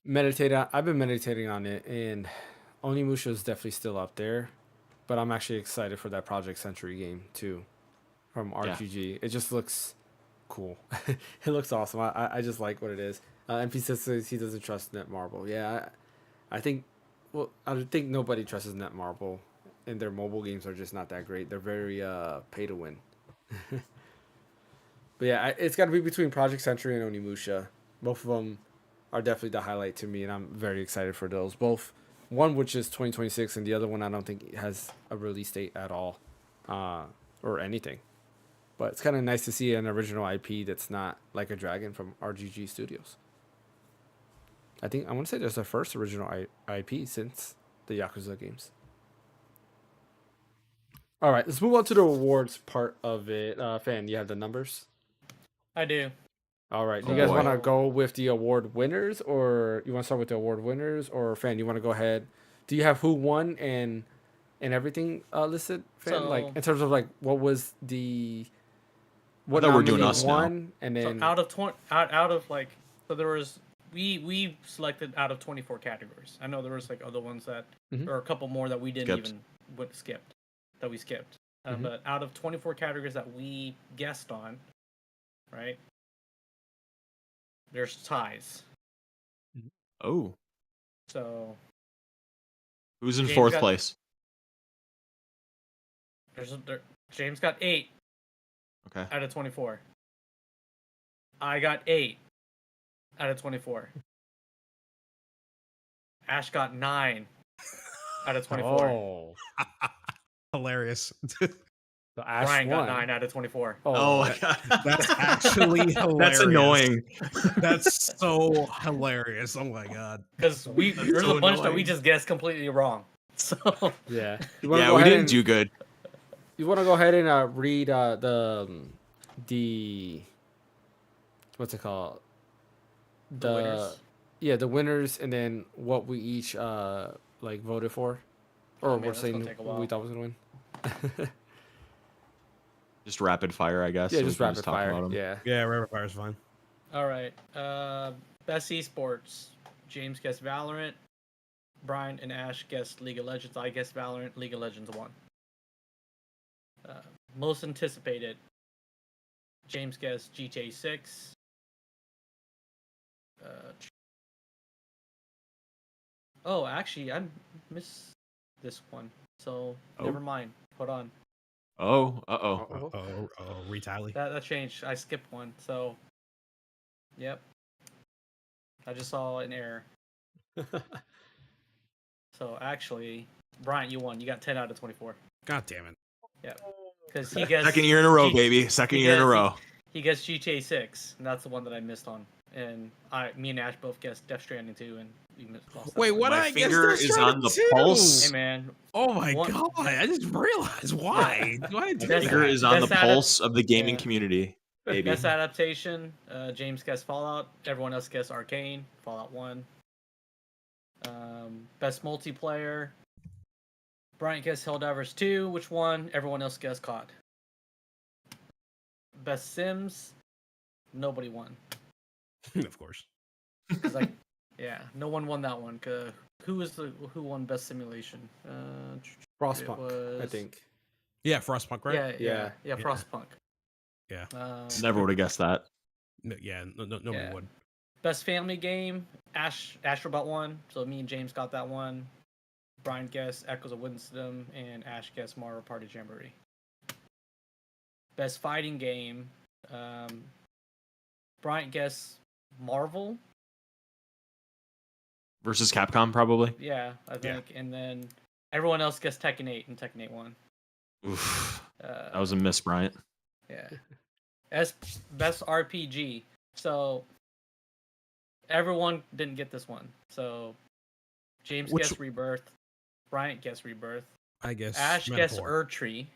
I've been meditating on it, and Onimusha is definitely still up there. But I'm actually excited for that Project Century game too, from Yeah. RQG. It just looks cool. It looks awesome. I just like what it is. MP says he doesn't trust Netmarble. Yeah, I think. Well, I think nobody trusts Netmarble, and their mobile games are just not that great. They're very pay to win. But yeah, it's got to be between Project Century and Onimusha. Both of them are definitely the highlight to me, and I'm very excited for those. Both, one which is 2026, and the other one I don't think has a release date at all, or anything. But it's kind of nice to see an original IP that's not like a dragon from RGG Studios. I want to say there's the first original IP since the Yakuza games. All right, let's move on to the awards part of it. Fan, you have the numbers? I do. All right. Do Oh, you guys boy. want to go with the award winners, or you want to start with the award winners, or Fan, you want to go ahead? Do you have who won and everything listed, Fan? Like So- in terms of like what was the what thought we were doing nominee us now. won, and then So out of like, so there was we selected out of 24 categories. I know there was like other ones that Mhm. or a couple more that we didn't Skipped. even skipped that we skipped. Mhm. But out of 24 categories that we guessed on, right? There's ties. Oh, So who's in James fourth got- place? James got 8 Okay. out of 24. I got 8 out of 24. Ash got 9 out of 24. oh, Hilarious. so Ash Brian won. got 9 out of 24. Oh my god, That's actually hilarious. that's annoying. That's so hilarious. Oh my god. Because there's so a bunch that we annoying. just guessed completely wrong. So Yeah. You wanna Yeah, go we ahead didn't and- do good. You want to go ahead and read the what's it called? the winners. Yeah, the winners, and then what we each like voted for, or man, we're that's gonna saying take a who while. we thought was gonna win. Just rapid fire, I guess. Yeah, so we just can rapid talk fire. about 'em. Yeah. Yeah, Rapid Fire's fine. All right. Best esports. James guessed Valorant. Brian and Ash guessed League of Legends. I guessed Valorant. League of Legends won. Most anticipated. James guessed GTA 6. Oh, actually, I missed this one. So Oh. never mind. Hold on. Oh, Uh-oh. Retally. That changed. I skipped one. So, yep. I just saw an error. So actually, Brian, you won. You got 10 out of 24. God damn it. Because he guessed Second year in a row, G- baby. Second he year in a guessed- row. He guessed GTA 6, and that's the one that I missed on. And me and Ash both guessed Death Stranding 2, and we lost that Wait, one. what? My I guess finger Death is Stranding on the 2. pulse. Hey man, Oh my One- god! I just realized why. Why did I do That's- Finger that? is on the That's out of- pulse of the gaming yeah. community, baby. best adaptation. James guessed Fallout. Everyone else guessed Arcane. Fallout 1. Best multiplayer. Brian guessed Helldivers 2, which won. Everyone else guessed COD. Best Sims. Nobody won. Of course. 'Cause, like, yeah, no one won that one. Who won best simulation? Frostpunk, I was- think. Yeah, Frostpunk, right? Yeah, Yeah. yeah, Frostpunk. Yeah. Never would have guessed that. Nobody Yeah. would. Best family game. Astrobot won. So me and James got that one. Brian guessed Echoes of Wisdom, and Ash guessed Mario Party Jamboree. Best fighting game. Brian guessed Marvel. Versus Capcom, probably. Yeah, I think. And then everyone else guessed Tekken 8, and Tekken 8 won. Oof. Uh, That was a miss, Bryant. Yeah. As best RPG. So everyone didn't get this one. So James Which- guessed Rebirth. Bryant guessed Rebirth. I guess. Ash guessed Metaphor. Erdtree.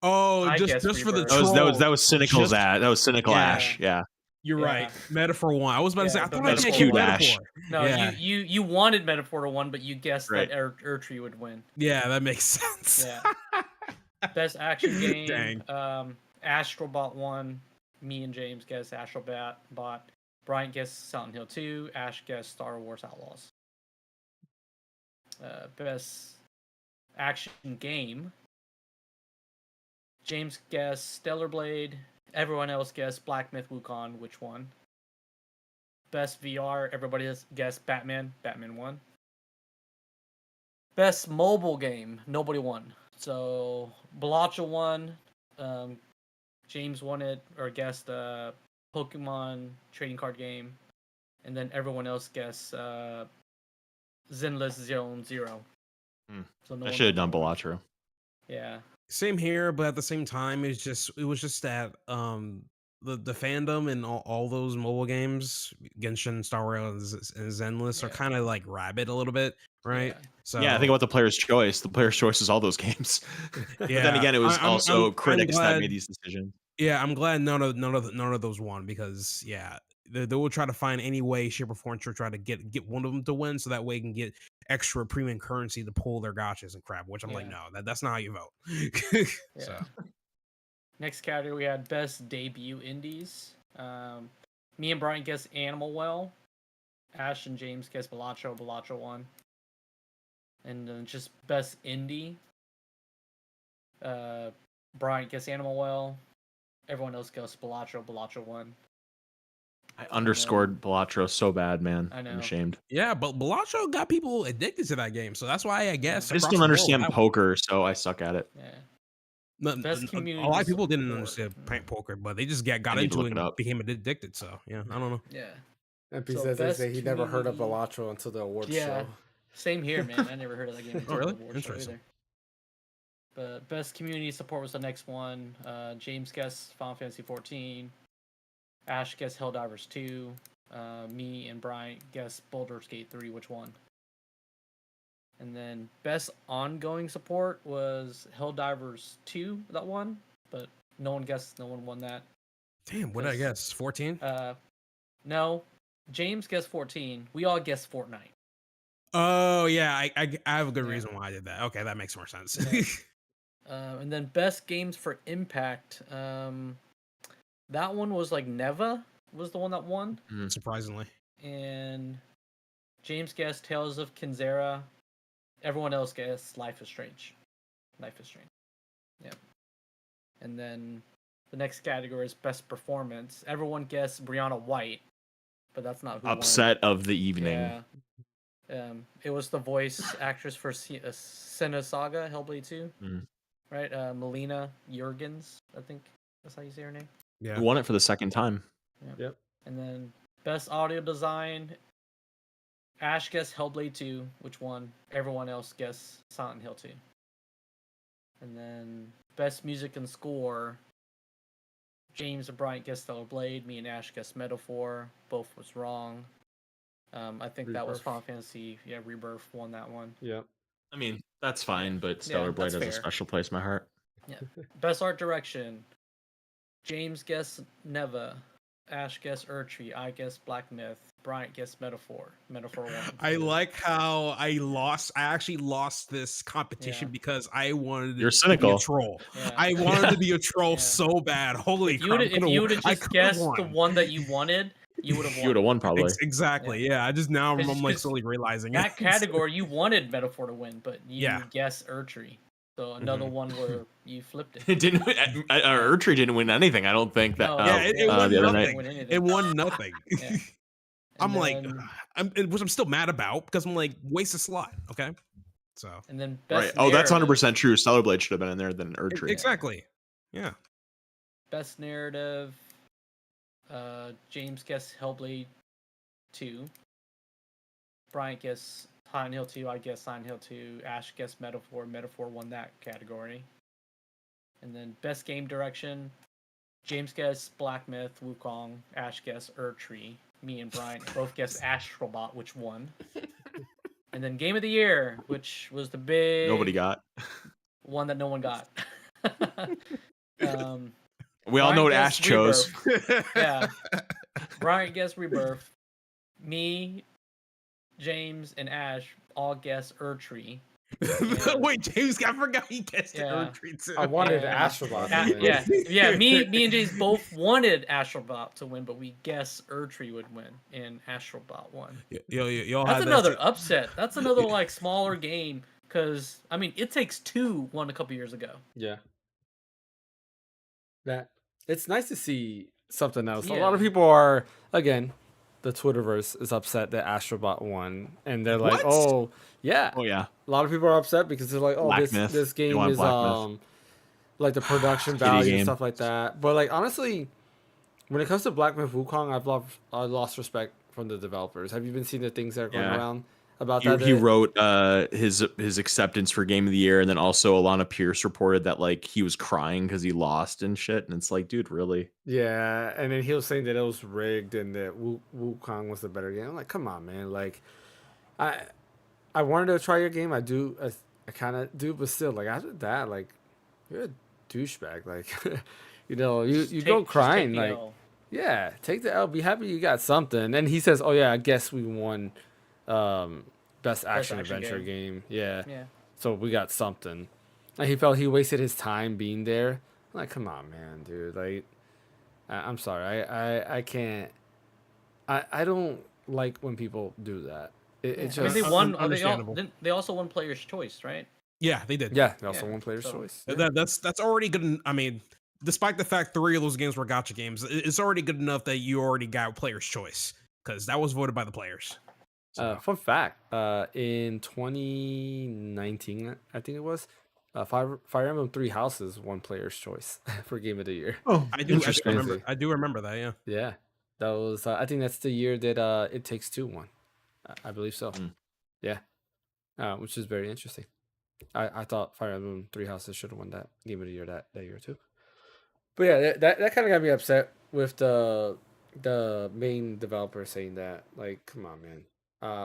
Oh, I just guess for the Rebirth. troll. That was cynical. Just- That was cynical. Yeah. Ash. Yeah. You're Yeah. right. Metaphor one. I was about to say. I Yeah, thought the I That's can't cute, get Ash. Metaphor. No, Yeah. you wanted Metaphor to win, but you guessed Right. that Erdtree would win. Yeah, that makes sense. Yeah. Best action game. Dang. Astrobot won. Me and James guessed Astrobot. Bryant guessed Silent Hill 2. Ash guessed Star Wars Outlaws. Best action game. James guessed Stellar Blade. Everyone else guessed Black Myth Wukong, which won. Best VR, everybody has guessed Batman. Batman won. Best mobile game, nobody won. So Balacha won. James won it, or guessed Pokemon trading card game. And then everyone else guessed Zenless Zone Zero. So I should have done won. Balatro. Yeah. Same here, but at the same time, it was just that the fandom and all those mobile games, Genshin, Star Wars, and Zenless, are kind of like rabid a little bit, right? Yeah. So Yeah, I think about the player's choice. The player's choice is all those games. But then again, it was also critics that made these decisions. Yeah, I'm glad none of those won, because they will try to find any way, shape, or form to try to get one of them to win, so that way you can get extra premium currency to pull their gotchas and crap. Which I'm like, no, that's not how you vote. So next category we had best debut indies. Me and Brian guessed Animal Well. Ash and James guessed Balacho. Balacho won. And then just best indie. Brian guessed Animal Well. Everyone else guessed Balacho. Balacho won. I underscored Balatro so bad, man. I know. I'm ashamed. Yeah, but Balacho got people addicted to that game, so that's why I guess I just don't understand poker, so I suck at it. Yeah. Best community. A lot of people didn't understand poker, but they just got into it and became addicted. So yeah, I don't know. Yeah. MP says they say he never heard of Balatro until the awards show. Same here, man. I never heard of that game until Oh, really? the awards show either. But best community support was the next one. James guessed Final Fantasy 14. Ash guessed Helldivers 2. Me and Bryant guessed Baldur's Gate 3, which won. And then best ongoing support was Helldivers 2 that won, but no one won that. Damn, what did I guess? 14? No. James guessed 14. We all guessed Fortnite. Oh yeah, I have a good reason why I did that. Okay, that makes more sense. And then best games for impact. That one was like Neva was the one that won. Surprisingly. And James guessed Tales of Kinzera. Everyone else guessed Life is Strange. Life is Strange. Yeah. And then the next category is best performance. Everyone guessed Brianna White, but that's not who Upset won. of the evening. Yeah. It was the voice actress for Senna Saga, Hellblade 2. Right? Melina Jurgens, I think that's how you say her name. Yeah. Who won it for the second time. Yeah. Yep. And then best audio design. Ash guessed Hellblade 2, which won. Everyone else guessed Silent Hill 2. And then best music and score. James and Bryant guessed Stellar Blade. Me and Ash guessed Metaphor. Both was wrong. I think that was Final Fantasy. Yeah, Rebirth won that one. Yep. I mean, that's fine, but Stellar Blade has a special place in my heart. Yeah. Best art direction. James guessed Neva. Ash guessed Erdtree. I guessed Black Myth. Bryant guessed Metaphor. Metaphor won. I like how I actually lost this competition because I wanted to be a troll. Yeah. I wanted to be a troll so bad. Holy crap. If you would have just guessed the one that you wanted, you would have won. You would have won probably. Exactly. Yeah. I just now I'm like slowly realizing that category you wanted Metaphor to win, but you guessed Erdtree. So another one where you flipped it. It didn't. Erdtree didn't win anything. I don't think that. It won nothing. It won nothing. I'm then, like, which I'm still mad about because I'm like, waste a slot. Okay. So. And then best right. Oh, that's 100% true. Stellar Blade should have been in there than Erdtree. Exactly. Yeah. Best narrative. James guessed Hellblade 2. Bryant guessed Silent Hill 2. I guessed Silent Hill 2. Ash guessed Metaphor. Metaphor won that category. And then best game direction. James guessed Black Myth, Wukong. Ash guessed Erdtree. Me and Brian both guessed Astrobot, which won. And then game of the year, which was the big nobody got one that no one got. We all know what Ash chose. Yeah. Brian guessed Rebirth. Me, James, and Ash all guessed Erdtree. Wait, James, I forgot he guessed Yeah. Erdtree too. I wanted Yeah. Astrobot to win. Yeah. Me and James both wanted Astrobot to win, but we guessed Erdtree would win, and Astrobot won. Y'all That's had another that upset. That's another like smaller game because I mean, It Takes Two won a couple years ago. Yeah. That it's nice to see something else. A lot of Yeah. people are, again, the Twitterverse is upset that Astrobot won, and they're like, What? "Oh, yeah." Oh yeah. A lot of people are upset because they're like, "Oh, Black this Myth. this They game want is Black Myth. like the production Kitty value and game. stuff like that." But like honestly, when it comes to Black Myth Wukong, I lost respect from the developers. Have you been seeing the things that are going Yeah. around about He, that? he wrote his acceptance for Game of the Year, and then also Alana Pierce reported that like he was crying because he lost and shit. And it's like, dude, really? Yeah, and then he was saying that it was rigged and that Wukong was the better game. I'm like, come on, man. Like, I wanted to try your game. I do. I kind of do, but still, like after that, like you're a douchebag. Like, you know, you go crying. Like, yeah, take the L. Be happy you got something. And he says, oh yeah, I guess we won, best action adventure game. Yeah. Yeah. So we got something. Like he felt he wasted his time being there. I'm like, come on, man, dude. Like, I'm sorry. I can't. I don't like when people do that. It I mean, just they won. understandable. They also won Player's Choice, right? Yeah, they did. yeah. They also Yeah, won Player's so- Choice. That's already good. I mean, despite the fact 3 of those games were gacha games, it's already good enough that you already got Player's Choice because that was voted by the players. So, Fun fact: in 2019, I think it was, Fire Emblem Three Houses won Player's Choice for Game of the Year. Oh, I do remember. I do remember that. Yeah. Yeah, that was. I think that's the year that It Takes Two won. I believe so. Mm. Yeah, which is very interesting. I thought Fire Emblem Three Houses should have won that Game of the Year that year too. But yeah, that kind of got me upset with the main developer saying that. Like, come on, man.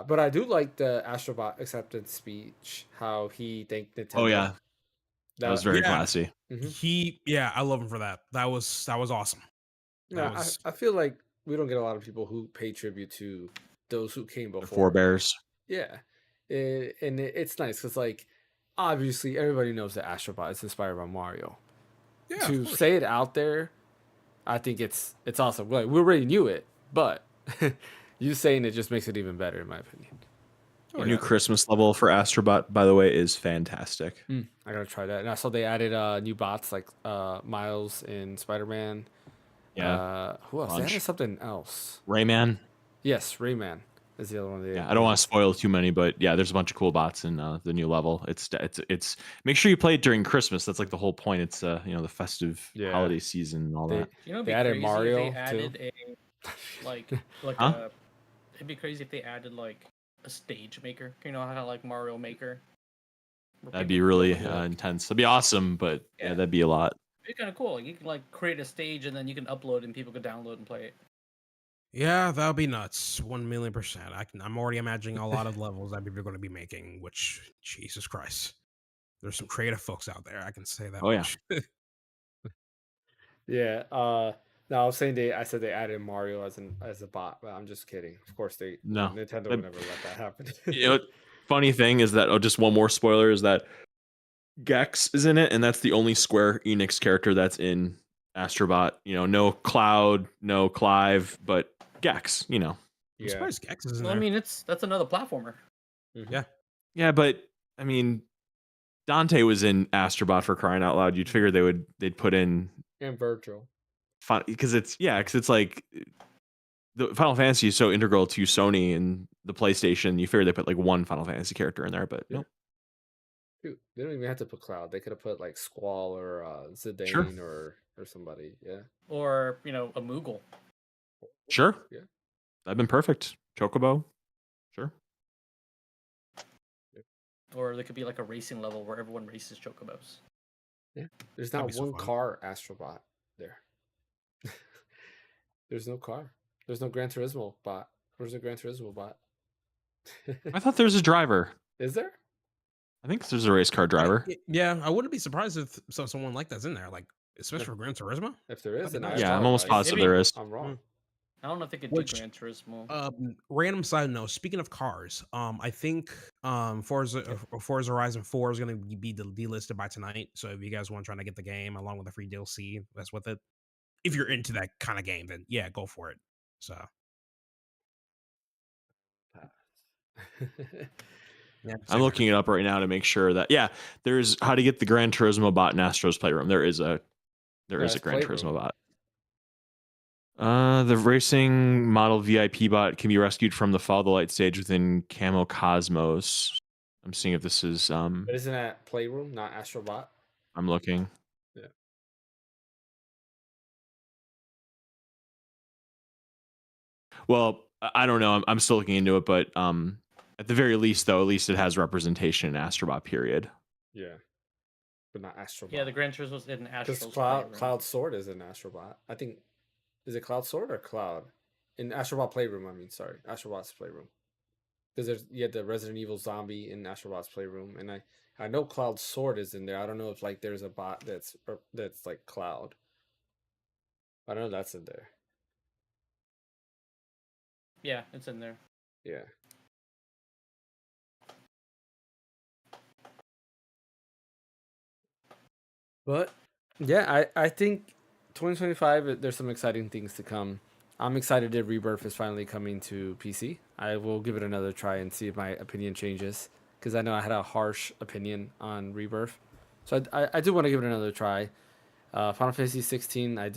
But I do like the Astrobot acceptance speech. How he thanked Nintendo. Oh yeah, that was very classy. Mhm. I love him for that. That was awesome. Yeah, That was- I feel like we don't get a lot of people who pay tribute to those who came The before. forebears. Yeah, it's nice because like obviously everybody knows that Astrobot is inspired by Mario. Yeah, To of course. say it out there, I think it's awesome. Like we already knew it, but you saying it just makes it even better, in my opinion. The new Christmas level for Astrobot, by the way, is fantastic. I gotta try that. And I saw they added new bots like Miles in Spider-Man. Yeah, Who else? They Bunch. added something else. Rayman. Yes, Rayman is the other one. Yeah, I don't want to spoil too many, but yeah, there's a bunch of cool bots in the new level. It's make sure you play it during Christmas. That's like the whole point. It's the festive Yeah. holiday season and all that. You know, it'd They be added crazy Mario, if they added Huh? it'd be crazy if they added like a stage maker. You know how like Mario Maker. where That'd people be really can build, intense. That'd be awesome, but yeah, Yeah. that'd be a lot. It'd be kind of cool. Like you can like create a stage and then you can upload and people can download and play it. Yeah, that would be nuts. 1,000,000%. I'm already imagining a lot of levels that people are going to be making, which, Jesus Christ. There's some creative folks out there. I can say that Oh, yeah. much. Yeah. No, I was saying I said they added Mario as a bot, but I'm just kidding. Of course No. Nintendo But- would never let that happen. You know, funny thing is that just one more spoiler is that Gex is in it, and that's the only Square Enix character that's in Astrobot. You know, no Cloud, no Clive, but Gex. You know, I'm yeah. surprised Gex is in Well, I there. mean, that's another platformer. yeah, but I mean, Dante was in Astrobot for crying out loud. You'd figure they'd put in And Virtual. because it's like the Final Fantasy is so integral to Sony and the PlayStation. You figure they put like one Final Fantasy character in there, but Yeah. nope. Dude, they don't even have to put Cloud. They could have put like Squall or Zidane Sure. or somebody. Yeah. Or, you know, a Moogle. Sure, Yeah. that'd been perfect. Chocobo, sure. Or there could be like a racing level where everyone races chocobos. There's That'd not be so one fun. car Astrobot there. There's no car. There's no Gran Turismo bot. Where's the Gran Turismo bot? I thought there was a driver. Is there? I think there's a race car driver. Yeah, I wouldn't be surprised if someone like that's in there, like especially for Gran Turismo. If there is, then Yeah, I Yeah, I'm almost apologize. positive Maybe- there is. I'm wrong. I don't know if they could Which, do Gran Turismo. Random side note. Speaking of cars, I think Forza Horizon 4 is going to be delisted by tonight. So if you guys want trying to get the game along with the free DLC that's with it, if you're into that kind of game, then yeah, go for it. So yeah, I'm looking it up right now to make sure that there's how to get the Gran Turismo bot in Astro's Playroom. There is a Gran Turismo bot. The racing model VIP bot can be rescued from the Follow the Light stage within Camo Cosmos. I'm seeing if this is But isn't that Playroom, not Astrobot? I'm looking. Yeah. Well, I don't know. I'm still looking into it, but at the very least, though, at least it has representation in Astrobot. Period. Yeah, but not Astrobot. Yeah, the Gran Turismo was in Astro's Because Playroom. Cloud Sword is in Astrobot. I think, is it Cloud Sword or Cloud? In Astrobot Playroom, I mean, sorry, Astrobot's Playroom. Because you had the Resident Evil zombie in Astrobot's Playroom, and I know Cloud Sword is in there. I don't know if like there's a bot that's like Cloud. I know that's in there. Yeah, it's in there. Yeah. But yeah, I think 2025 there's some exciting things to come. I'm excited that Rebirth is finally coming to PC. I will give it another try and see if my opinion changes, because I know I had a harsh opinion on Rebirth. So I do want to give it another try. Final Fantasy 16, I'm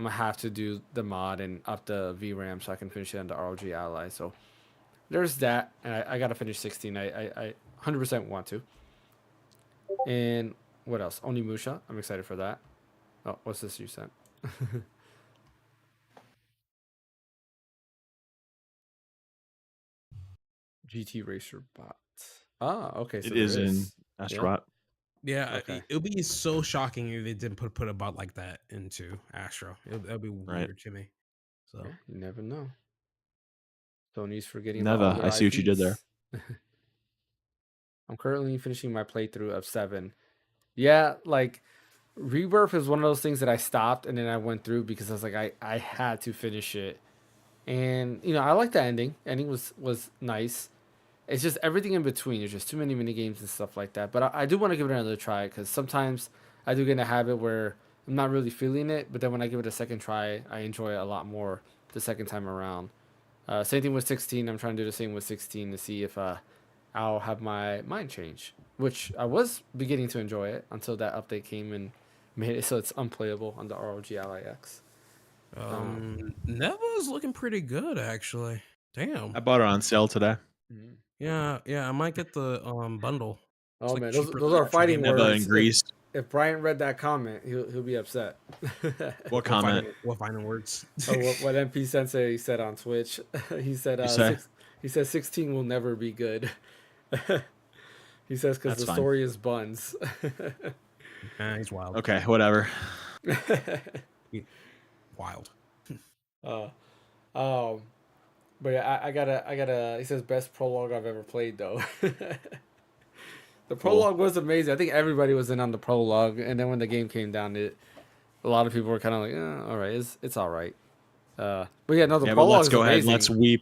gonna have to do the mod and up the VRAM so I can finish it on the ROG Ally. So there's that, and I gotta finish 16. I 100% want to. And what else? Onimusha. I'm excited for that. Oh, what's this you sent? GT Racer bot. Ah, okay. So it is in yeah? Astrobot. Yeah, Okay. it would be so shocking if they didn't put a bot like that into Astro. That'd be weird to me. So Yeah, you never know. Sony's forgetting Never. about all their I see what you did there. IPs. I'm currently finishing my playthrough of 7. Yeah, like Rebirth is one of those things that I stopped and then I went through because I was like I had to finish it. And I like the ending. Ending was nice. It's just everything in between. There's just too many mini games and stuff like that. But I do want to give it another try because sometimes I do get in a habit where I'm not really feeling it, but then when I give it a second try, I enjoy it a lot more the second time around. Same thing with 16. I'm trying to do the same with 16 to see if I'll have my mind change, which I was beginning to enjoy it until that update came and made it so it's unplayable on the ROG Ally X. Neva is looking pretty good actually. Damn. I bought it on sale today. Yeah, I might get the bundle. Oh like man, cheaper those than are actual fighting game. Neva words. and Grease. If Brian read that comment, he'll be upset. What comment? What fighting words? what MP Sensei said on Twitch. He said he said 16 will never be good. He says because the story is buns. He's wild. Okay, whatever. Wild. But yeah, I gotta. He says best prologue I've ever played though. The prologue was amazing. I think everybody was in on the prologue, and then when the game came down, a lot of people were kind of like, all right, it's all right. But yeah, no, the prologue. Let's go ahead. Amazing.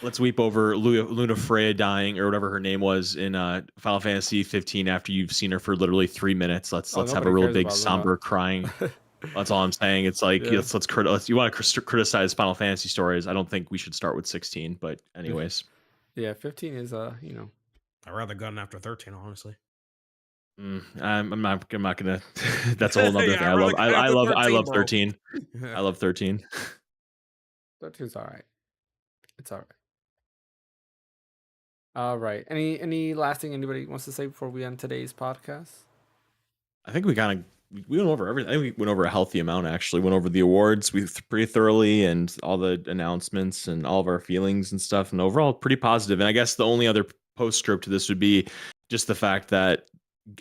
Let's weep over Luna Freya dying or whatever her name was in Final Fantasy 15 after you've seen her for literally 3 minutes. Let's have a real big somber crying. That's all I'm saying. It's like you want to criticize Final Fantasy stories. I don't think we should start with 16, but anyways. Yeah, 15 is I'd rather gun after 13, honestly. I'm not gonna. That's a whole other thing. I love 13. I love 13. 13's all right. It's all right. All right. Any last thing anybody wants to say before we end today's podcast? I think we went over everything. I think we went over a healthy amount. Actually, went over the awards pretty thoroughly and all the announcements and all of our feelings and stuff. And overall, pretty positive. And I guess the only other postscript to this would be just the fact that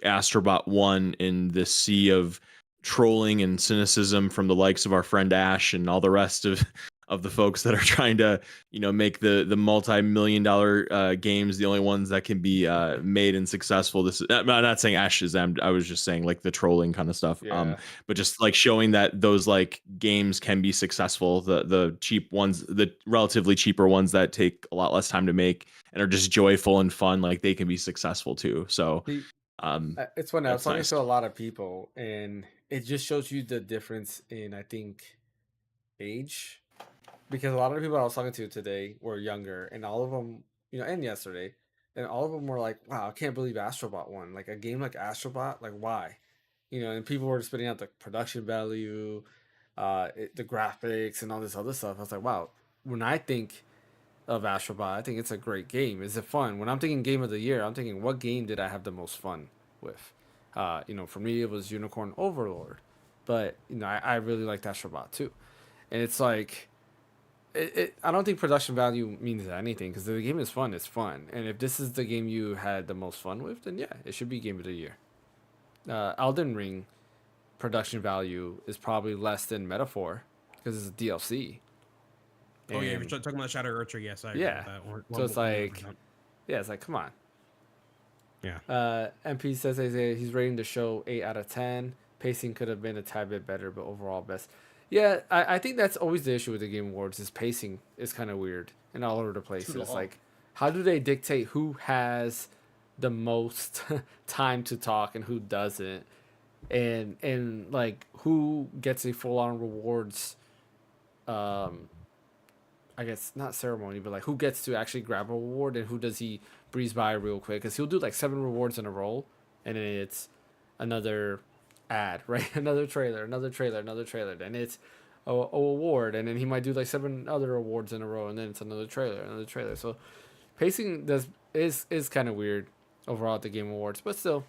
Astrobot won in this sea of trolling and cynicism from the likes of our friend Ash and all the rest of of the folks that are trying to, make the multi-million-dollar games the only ones that can be made and successful. I'm not saying Ashes. I was just saying like the trolling kind of stuff. Yeah. But just like showing that those like games can be successful. The cheap ones, the relatively cheaper ones that take a lot less time to make and are just joyful and fun, like they can be successful too. So It's when I was that's talking nice. to a lot of people, and it just shows you the difference in, I think, age, because a lot of the people I was talking to today were younger, and all of them, and yesterday, and all of them were like, "Wow, I can't believe Astrobot won! Like a game like Astrobot, like why?" And people were spitting out the production value, the graphics, and all this other stuff. I was like, "Wow!" When I think of Astrobot, I think it's a great game. Is it fun? When I'm thinking game of the year, I'm thinking, what game did I have the most fun with? For me, it was Unicorn Overlord, but I really liked Astrobot too, and it's like, I don't think production value means anything, because the game is fun. It's fun, and if this is the game you had the most fun with, then yeah, it should be game of the year. Elden Ring production value is probably less than Metaphor because it's a DLC. Oh yeah, if And you're talking about Shadow Archer, yes, I agree yeah, with that. so it's like, yeah, it's like, come on. Yeah. MP says he's rating the show 8 out of 10. Pacing could have been a tad bit better, but overall best. Yeah, I think that's always the issue with the Game Awards, is pacing is kind of weird and all over the place. Too It's long. like, how do they dictate who has the most time to talk and who doesn't? And like, who gets a full on rewards, I guess not ceremony, but like, who gets to actually grab a reward, and who does he breeze by real quick? Because he'll do like 7 rewards in a row, and then it's another ad, right? Another trailer, another trailer, another trailer. Then it's a award, and then he might do like 7 other awards in a row, and then it's another trailer, another trailer. So pacing is kind of weird overall at the Game Awards, but still,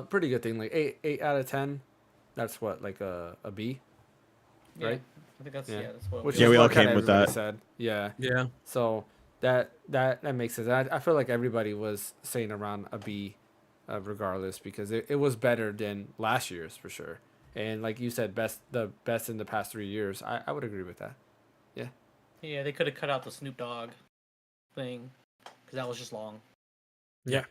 pretty good thing. Like 8 out of 10. That's what, like a B, Yeah, right? I think that's Yeah. that's what. Which Yeah, is we all what kinda came with everybody that. said. Yeah. Yeah. So that makes sense. I feel like everybody was saying around a B, regardless, because it was better than last year's for sure. And like you said, the best in the past 3 years. I would agree with that. Yeah. Yeah, they could have cut out the Snoop Dogg thing because that was just long. Yeah.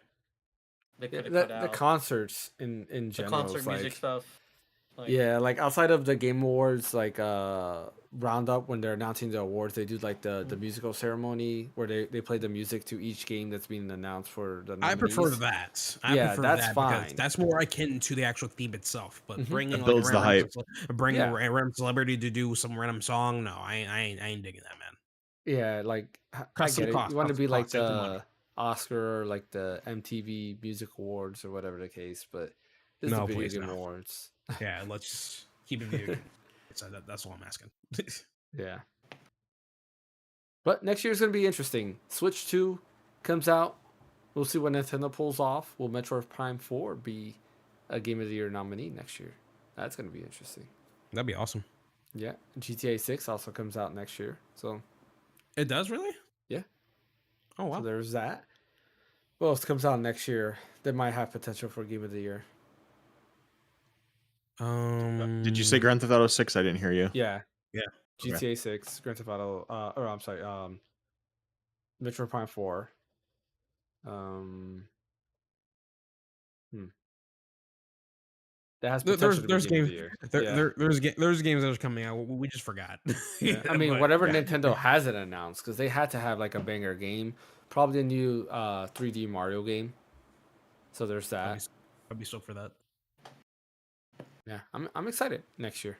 They could have The cut out concerts in the general. concert is music like, stuff. Like, yeah, like outside of the Game Awards, like roundup, when they're announcing the awards, they do like the musical ceremony where they play the music to each game that's being announced for the nominees. I prefer that. I Yeah, prefer that's that because fine. that's more akin to the actual theme itself. But bringing It like builds the hype. bringing Yeah. a random celebrity to do some random song, no, I ain't digging that, man. Yeah, like I Custom get it. cost, You want to custom be like cost, save the money. the Oscar or like the MTV Music Awards or whatever the case, but this is No, the Video please, Game no. Awards. Yeah, let's keep it video game. So that's all I'm asking. Yeah. But next year's gonna be interesting. Switch 2 comes out. We'll see what Nintendo pulls off. Will Metroid Prime 4 be a Game of the Year nominee next year? That's gonna be interesting. That'd be awesome. Yeah. GTA 6 also comes out next year. So It does really? yeah. Oh wow. So there's that. What else comes out next year that might have potential for Game of the Year? Did you say Grand Theft Auto 6? I didn't hear you. Yeah. Yeah. GTA 6, Grand Theft Auto, or I'm sorry, Metroid Prime 4. That has potential to be There's Game of games the Year. Yeah. there's games that are coming out. We just forgot. Yeah. I mean, But, whatever yeah. Nintendo hasn't announced, because they had to have like a banger game. Probably a new 3D Mario game. So there's that. I'd be stoked for that. Yeah, I'm excited next year.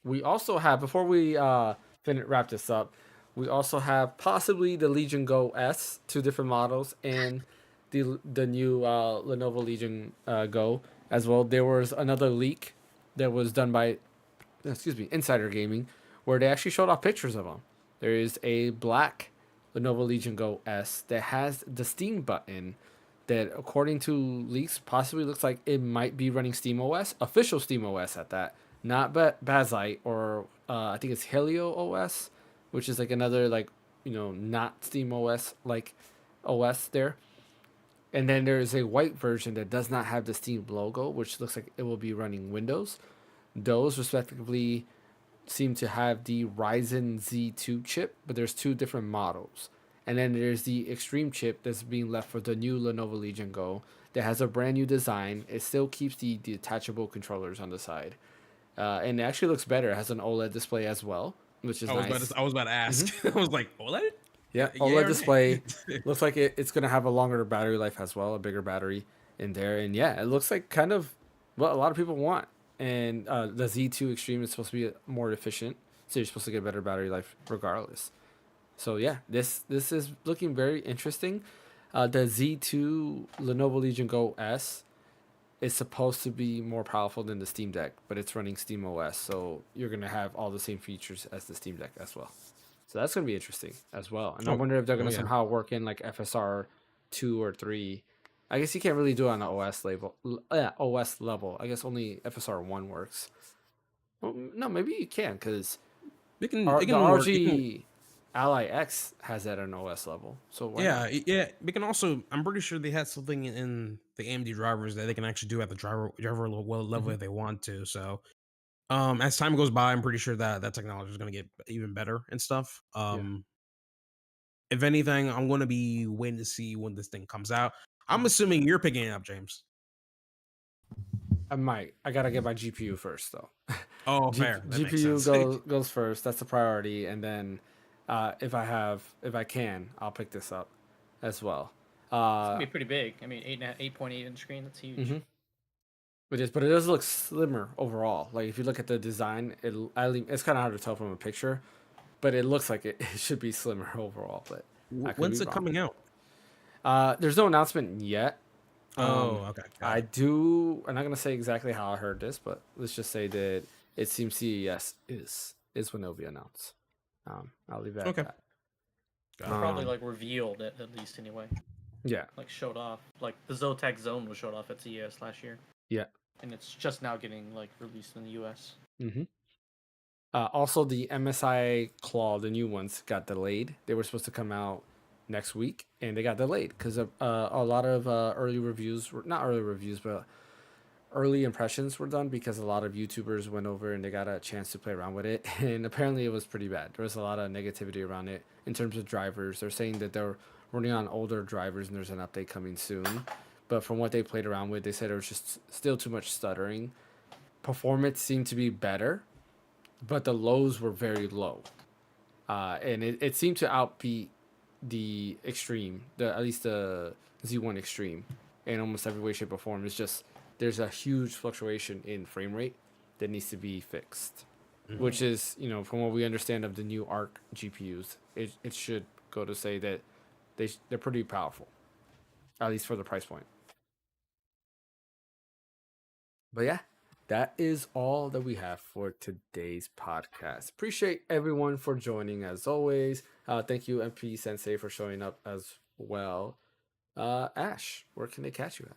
We also have, before we wrap this up, we also have possibly the Legion Go S, 2 different models, and the new Lenovo Legion Go as well. There was another leak that was done by, Insider Gaming, where they actually showed off pictures of them. There is a black Lenovo Legion Go S that has the Steam button that, according to leaks, possibly looks like it might be running SteamOS, official SteamOS at that, not Bazite or I think it's Helio OS, which is like another not SteamOS like OS there. And then there is a white version that does not have the Steam logo, which looks like it will be running Windows. Those respectively seem to have the Ryzen Z2 chip, but there's two different models. And then there's the Extreme chip that's being left for the new Lenovo Legion Go that has a brand new design. It still keeps the detachable controllers on the side. And it actually looks better. It has an OLED display as well, which is nice. I was about to ask. I was like, OLED? Yeah, Yeah OLED or display. nay? Looks like it's going to have a longer battery life as well, a bigger battery in there. And yeah, it looks like kind of what a lot of people want. And the Z2 Extreme is supposed to be more efficient, so you're supposed to get better battery life regardless. So yeah, this is looking very interesting. The Z2 Lenovo Legion Go S is supposed to be more powerful than the Steam Deck, but it's running Steam OS, so you're gonna have all the same features as the Steam Deck as well. So that's gonna be interesting as well. And I wonder if they're gonna somehow work in like FSR 2 or 3. I guess you can't really do it on the OS level. Yeah, OS level. I guess only FSR 1 works. Well, no, maybe you can because It can the work. RG Ally X has that on OS level. So why not? Yeah. We can also. I'm pretty sure they had something in the AMD drivers that they can actually do at the driver level if they want to. So, as time goes by, I'm pretty sure that technology is going to get even better and stuff. If anything, I'm going to be waiting to see when this thing comes out. I'm assuming you're picking it up, James. I might. I gotta get my GPU first though. Oh, fair. That makes GPU sense. goes first. That's the priority, and then if I can, I'll pick this up as well. It's gonna be pretty big. I mean, 8.8 inch screen. That's huge. It is, but it does look slimmer overall. Like if you look at the design, it's kind of hard to tell from a picture, but it looks like it should be slimmer overall. But When's it coming out? There's no announcement yet. Okay. I'm not gonna say exactly how I heard this, but let's just say that it seems CES is when it'll be announced. I'll leave that at that. Probably like revealed it at least anyway. Yeah. Like showed off. Like the Zotac Zone was showed off at CES last year. Yeah. And it's just now getting like released in the US. Also, the MSI Claw, the new ones, got delayed. They were supposed to come out next week, and they got delayed because a lot of early reviews were not early reviews, but early impressions were done because a lot of YouTubers went over and they got a chance to play around with it, and apparently it was pretty bad. There was a lot of negativity around it in terms of drivers. They're saying that they're running on older drivers and there's an update coming soon, but from what they played around with, they said there was just still too much stuttering. Performance seemed to be better, but the lows were very low, and it seemed to outbeat the Extreme, at least the Z1 Extreme, in almost every way, shape, or form. It's just there's a huge fluctuation in frame rate that needs to be fixed, which is, from what we understand of the new ARC GPUs, it should go to say that they're pretty powerful, at least for the price point. But yeah, that is all that we have for today's podcast. Appreciate everyone for joining as always. Thank you, MP Sensei, for showing up as well. Ash, where can they catch you at?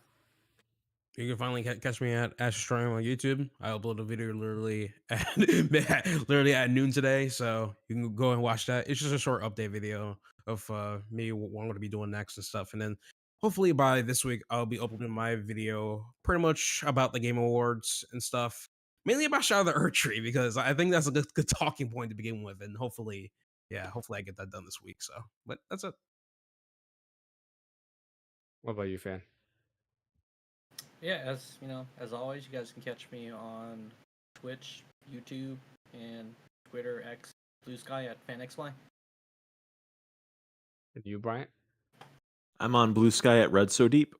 You can finally catch me at Ash Strong on YouTube. I upload a video literally at noon today, so you can go and watch that. It's just a short update video of me what I'm going to be doing next and stuff, and then hopefully by this week I'll be uploading my video pretty much about the Game Awards and stuff, mainly about Shadow of the Earth Tree, because I think that's a good talking point to begin with, and hopefully I get that done this week. So, but that's it. What about you, Fan? Yeah, as always, you guys can catch me on Twitch, YouTube, and Twitter, X, Blue Sky at Phaneckswhy. And you, Bryant? I'm on Blue Sky at Red So Deep.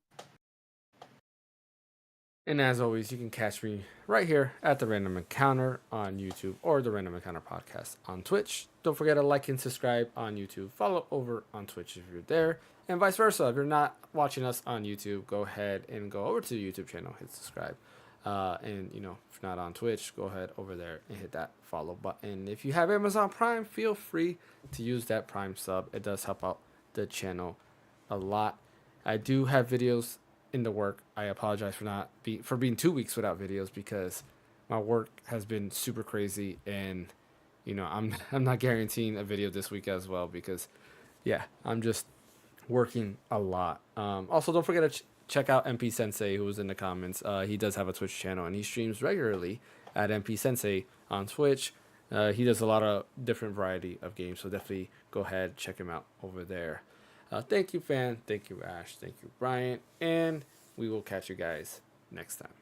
And as always, you can catch me right here at The Random Encounter on YouTube or The Random Encounter Podcast on Twitch. Don't forget to like and subscribe on YouTube. Follow over on Twitch if you're there. And vice versa. If you're not watching us on YouTube, go ahead and go over to the YouTube channel, hit subscribe. And, if you're not on Twitch, go ahead over there and hit that follow button. If you have Amazon Prime, feel free to use that Prime sub. It does help out the channel a lot. I do have videos in the work. I apologize for being 2 weeks without videos because my work has been super crazy, and I'm not guaranteeing a video this week as well because I'm just working a lot. Also, don't forget to check out MP Sensei, who was in the comments. He does have a Twitch channel and he streams regularly at MP Sensei on Twitch. He does a lot of different variety of games, so definitely go ahead, check him out over there. Thank you, Fan. Thank you, Ash. Thank you, Brian. And we will catch you guys next time.